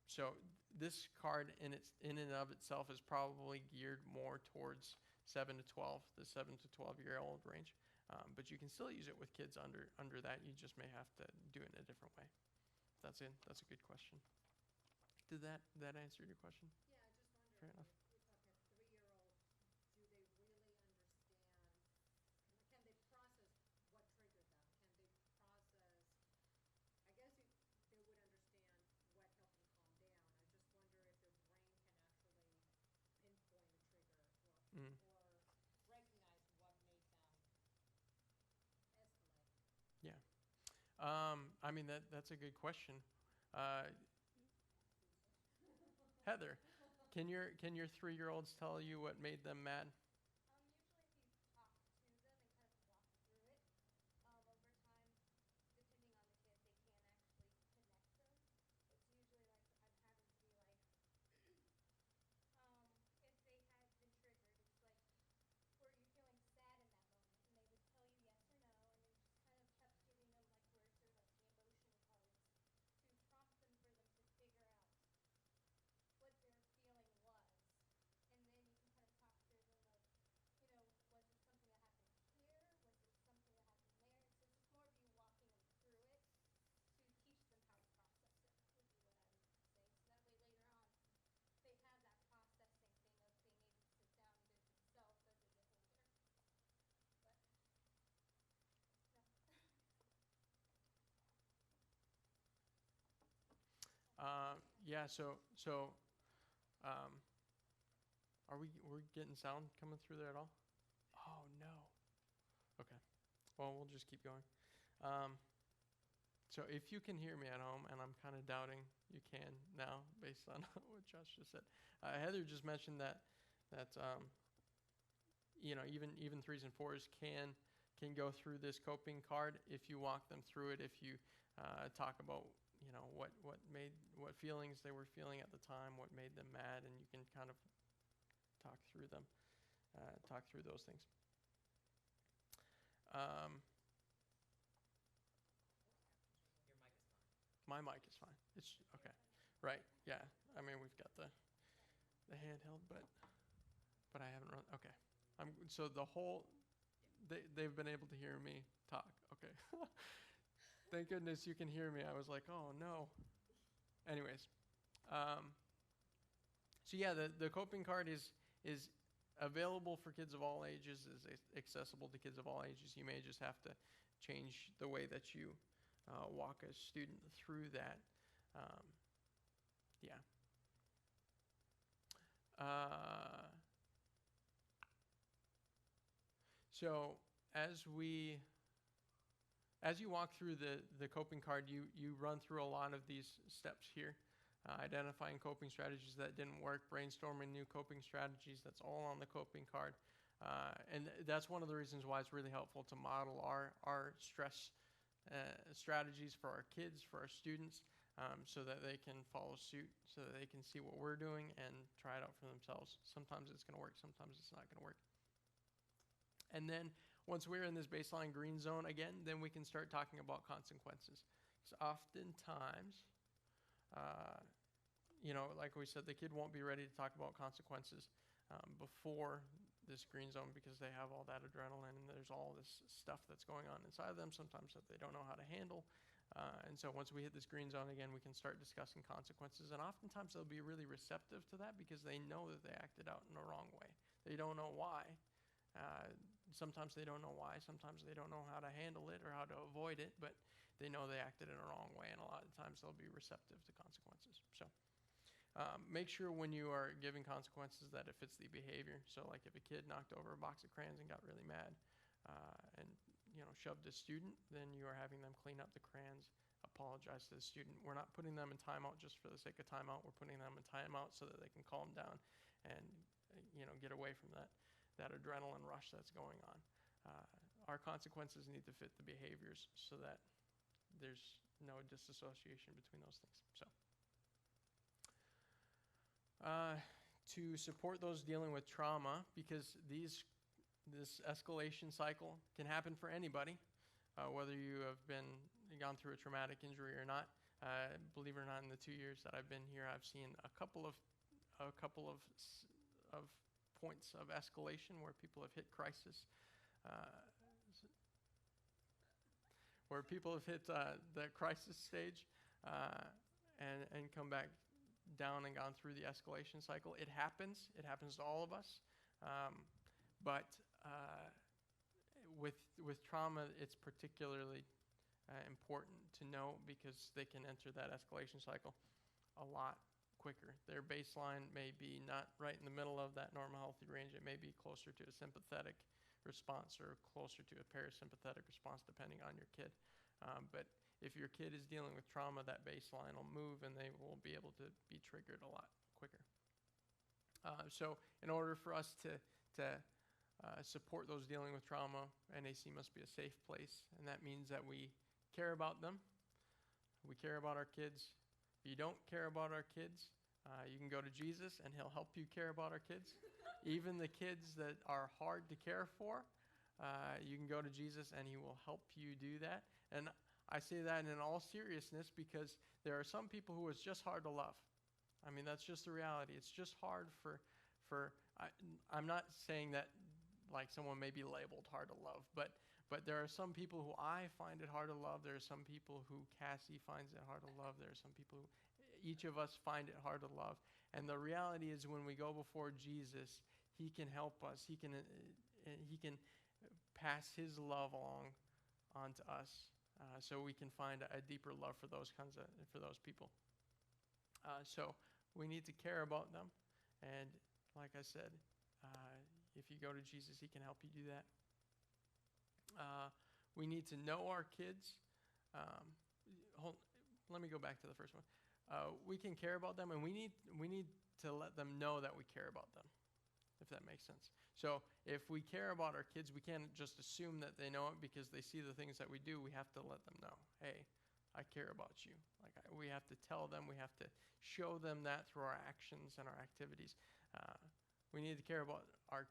So this card in and of itself is probably geared more towards 7 to 12, the 7 to 12-year-old range. But you can still use it with kids under that. You just may have to do it in a different way. That's a good question. Did that answer your question? Yeah, I just wonder. Fair enough. That's a good question. Heather, can your 3-year-olds tell you what made them mad? Are we're getting sound coming through there at all? Oh no. Okay. Well, we'll just keep going. So if you can hear me at home, and I'm kind of doubting you can now, based on what Josh just said. Heather just mentioned that even 3s and 4s can go through this coping card if you walk them through it. If you talk about what feelings they were feeling at the time, what made them mad, and you can kind of talk through those things. My mic is fine. It's okay. Right. Yeah. I mean, we've got the handheld, but I haven't run. Okay. So they've been able to hear me talk. Okay. Thank goodness you can hear me. I was like, oh no. Anyways, so yeah, the coping card is available for kids of all ages, is accessible to kids of all ages. You may just have to change the way that you walk a student through that. Yeah. So as you walk through the coping card, you run through a lot of these steps here. Identifying coping strategies that didn't work, brainstorming new coping strategies, that's all on the coping card. And that's one of the reasons why it's really helpful to model our stress strategies for our kids, for our students, so that they can follow suit, so that they can see what we're doing and try it out for themselves. Sometimes it's going to work, sometimes it's not going to work. And then once we're in this baseline green zone again, then we can start talking about consequences. Because oftentimes, like we said, the kid won't be ready to talk about consequences before this green zone, because they have all that adrenaline and there's all this stuff that's going on inside of them sometimes that they don't know how to handle. And so once we hit this green zone again, we can start discussing consequences. And oftentimes they'll be really receptive to that because they know that they acted out in the wrong way. They don't know why. Sometimes they don't know why. Sometimes they don't know how to handle it or how to avoid it, but they know they acted in a wrong way, and a lot of times they'll be receptive to consequences. So make sure when you are giving consequences that it fits the behavior. So like if a kid knocked over a box of crayons and got really mad and shoved a student, then you are having them clean up the crayons, apologize to the student. We're not putting them in timeout just for the sake of timeout. We're putting them in timeout so that they can calm down and get away from that adrenaline rush that's going on. Our consequences need to fit the behaviors so that there's no disassociation between those things. So to support those dealing with trauma, because this escalation cycle can happen for anybody, whether you have gone through a traumatic injury or not. Believe it or not, in the 2 years that I've been here, I've seen a couple of points of escalation where people have hit crisis, where people have hit the crisis stage and come back down and gone through the escalation cycle. It happens. It happens to all of us. But with trauma, it's particularly important to know because they can enter that escalation cycle a lot quicker. Their baseline may be not right in the middle of that normal healthy range. It may be closer to a sympathetic response or closer to a parasympathetic response, depending on your kid. But if your kid is dealing with trauma, that baseline will move and they will be able to be triggered a lot quicker. So in order for us to support those dealing with trauma, NAC must be a safe place, and that means that we care about them. We care about our kids. If you don't care about our kids, you can go to Jesus and he'll help you care about our kids. Even the kids that are hard to care for, you can go to Jesus and he will help you do that. And I say that in all seriousness because there are some people who it's just hard to love. I mean, that's just the reality. It's just hard I'm not saying that like someone may be labeled hard to love, but there are some people who I find it hard to love. There are some people who Cassie finds it hard to love. There are some people who each of us find it hard to love. And the reality is when we go before Jesus, he can help us. He can pass his love along onto us so we can find a deeper love for those people. So we need to care about them. And like I said, if you go to Jesus, he can help you do that. We need to know our kids. Let me go back to the first one. we can care about them, and we need to let them know that we care about them, if that makes sense. So if we care about our kids, we can't just assume that they know it because they see the things that we do. We have to let them know, hey, I care about you. We have to tell them, we have to show them that through our actions and our activities. We need to care about our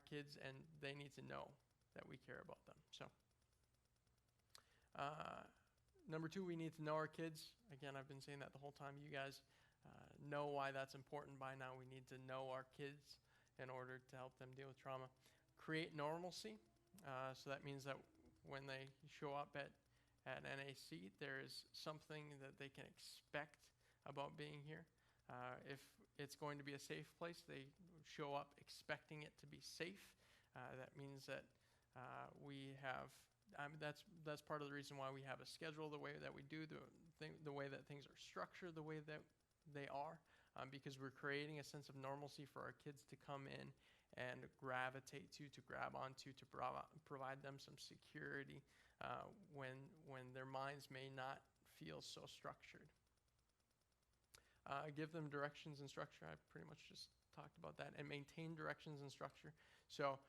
kids, and they need to know that we care about them. So number 2, we need to know our kids. Again, I've been saying that the whole time. You guys know why that's important by now. We need to know our kids in order to help them deal with trauma. Create normalcy. So that means that when they show up at NAC, there is something that they can expect about being here. If it's going to be a safe place, they show up expecting it to be safe. That means that we have, that's part of the reason why we have a schedule the way that we do, the way that things are structured, the way that they are, because we're creating a sense of normalcy for our kids to come in and gravitate to grab onto, to provide them some security when their minds may not feel so structured. Give them directions and structure. I pretty much just talked about that. And maintain directions and structure. So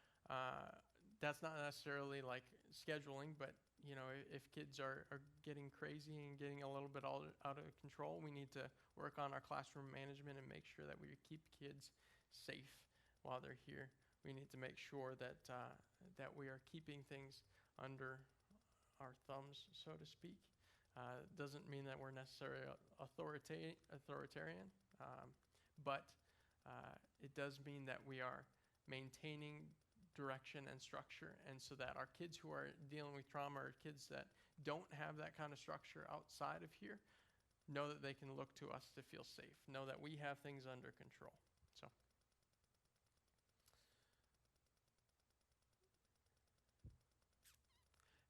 that's not necessarily like scheduling, but if kids are getting crazy and getting a little bit out of control, we need to work on our classroom management and make sure that we keep kids safe while they're here. We need to make sure that that we are keeping things under our thumbs, so to speak. Doesn't mean that we're necessarily authoritarian, but it does mean that we are maintaining direction and structure, and so that our kids who are dealing with trauma, or kids that don't have that kind of structure outside of here, know that they can look to us to feel safe, know that we have things under control. So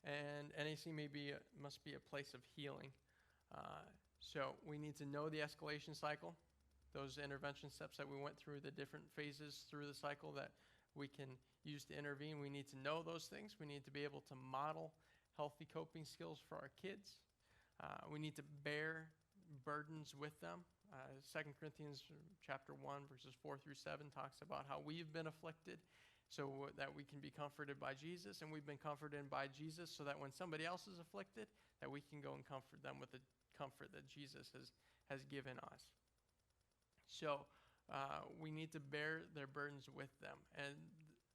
and NAC must be a place of healing. So we need to know the escalation cycle, those intervention steps that we went through, the different phases through the cycle that we can use to intervene. We need to know those things. We need to be able to model healthy coping skills for our kids. We need to bear burdens with them. 2 Corinthians chapter 1, verses 4 through 7 talks about how we've been afflicted so that we can be comforted by Jesus, and we've been comforted by Jesus so that when somebody else is afflicted, that we can go and comfort them with the comfort that Jesus has given us. So we need to bear their burdens with them. And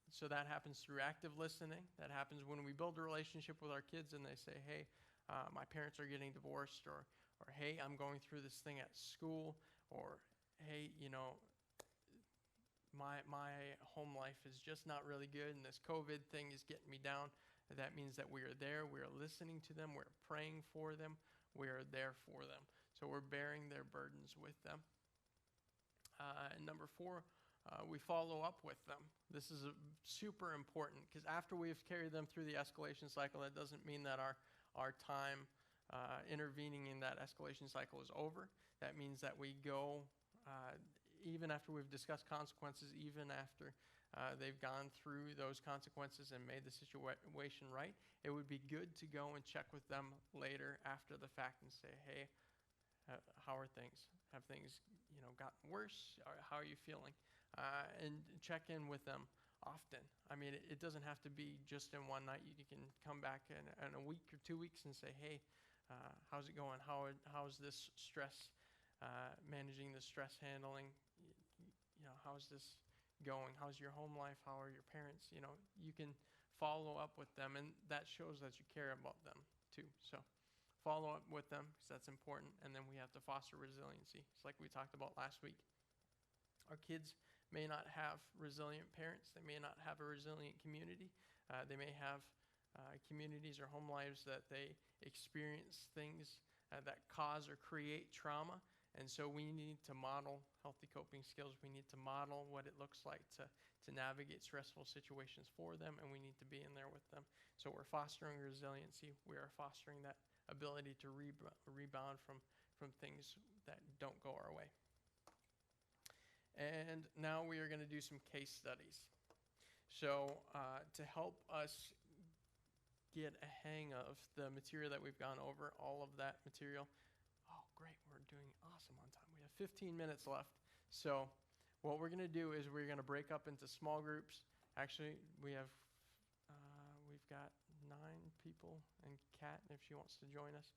so that happens through active listening. That happens when we build a relationship with our kids and they say, hey, my parents are getting divorced, or hey, I'm going through this thing at school, or hey, my home life is just not really good, and this COVID thing is getting me down. That means that we are there, we are listening to them, we're praying for them, we are there for them. So we're bearing their burdens with them. And number 4, we follow up with them. This is super important, because after we've carried them through the escalation cycle, that doesn't mean that our time intervening in that escalation cycle is over. That means that we go, even after we've discussed consequences, even after they've gone through those consequences and made the situation right, it would be good to go and check with them later after the fact and say, hey, how are things? Have things gotten worse? How are you feeling? And check in with them often. I mean, it doesn't have to be just in one night. You can come back in a week or 2 weeks and say, hey, how's it going? How's this stress, managing the stress handling? How's this going? How's your home life? How are your parents? You can follow up with them, and that shows that you care about them too. So follow up with them, because that's important. And then we have to foster resiliency. It's like we talked about last week. Our kids may not have resilient parents. They may not have a resilient community. They may have communities or home lives that they experience things that cause or create trauma. And so we need to model healthy coping skills. We need to model what it looks like to navigate stressful situations for them, and we need to be in there with them. So we're fostering resiliency. We are fostering that ability to rebound from things that don't go our way. And now we are going to do some case studies. So to help us get a hang of the material that we've gone over, all of that material. Oh, great, we're doing awesome on time. We have 15 minutes left. So what we're going to do is we're going to break up into small groups. Actually, we've got 9 people and Kat, if she wants to join us.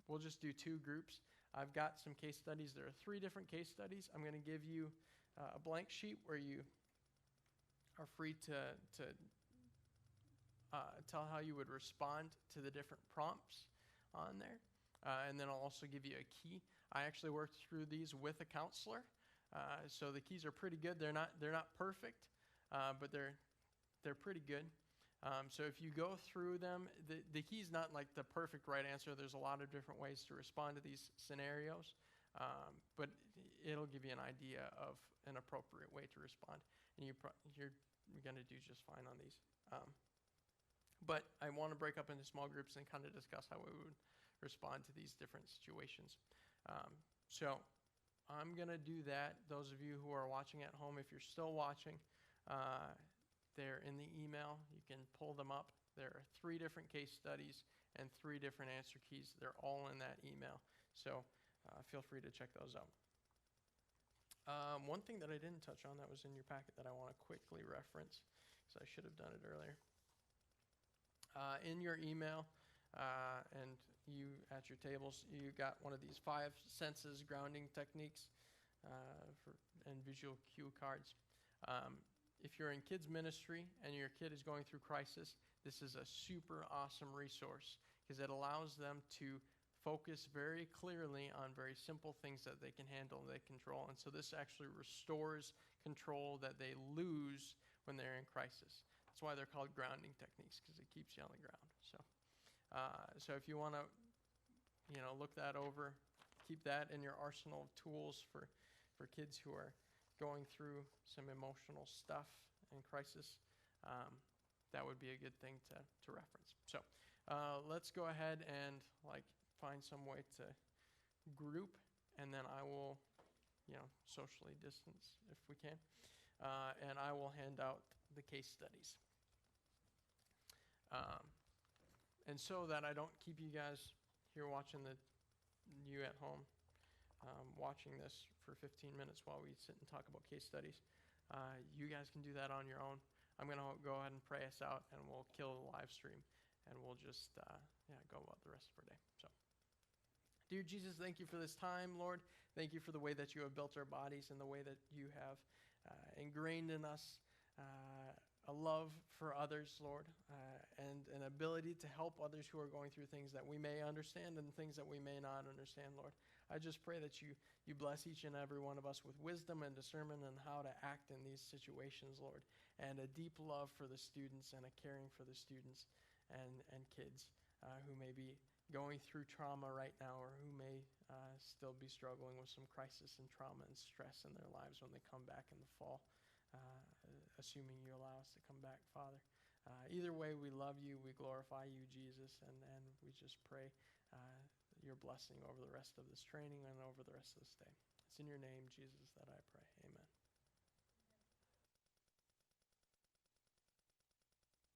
We'll just do 2 groups. I've got some case studies. There are 3 different case studies. I'm going to give you a blank sheet where you are free to tell how you would respond to the different prompts on there. And then I'll also give you a key. I actually worked through these with a counselor. So the keys are pretty good. They're not perfect, but they're pretty good. So if you go through them, the key's not like the perfect right answer. There's a lot of different ways to respond to these scenarios, but it'll give you an idea of an appropriate way to respond. And you're going to do just fine on these. But I want to break up into small groups and kind of discuss how we would respond to these different situations. So I'm going to do that. Those of you who are watching at home, if you're still watching, they're in the email. You can pull them up. There are 3 different case studies and 3 different answer keys. They're all in that email. So feel free to check those out. One thing that I didn't touch on that was in your packet that I want to quickly reference, because I should have done it earlier. In your email and you at your tables, you got one of these 5 senses grounding techniques and visual cue cards. If you're in kids ministry and your kid is going through crisis, this is a super awesome resource because it allows them to focus very clearly on very simple things that they can handle, they control. And so this actually restores control that they lose when they're in crisis. That's why they're called grounding techniques, because it keeps you on the ground. So if you want to, look that over, keep that in your arsenal of tools for kids who are going through some emotional stuff and crisis, that would be a good thing to reference. So let's go ahead and find some way to group, and then I will, socially distance if we can, and I will hand out the case studies. And so that I don't keep you guys here watching you at home, watching this for 15 minutes while we sit and talk about case studies. You guys can do that on your own. I'm going to go ahead and pray us out, and we'll kill the live stream, and we'll just go about the rest of our day. So, dear Jesus, thank you for this time, Lord. Thank you for the way that you have built our bodies and the way that you have ingrained in us a love for others, Lord, and an ability to help others who are going through things that we may understand and things that we may not understand, Lord. I just pray that you bless each and every one of us with wisdom and discernment on how to act in these situations, Lord, and a deep love for the students and a caring for the students and kids who may be going through trauma right now, or who may still be struggling with some crisis and trauma and stress in their lives when they come back in the fall, assuming you allow us to come back, Father. Either way, we love you, we glorify you, Jesus, and we just pray your blessing over the rest of this training and over the rest of this day. It's in your name, Jesus, that I pray. Amen.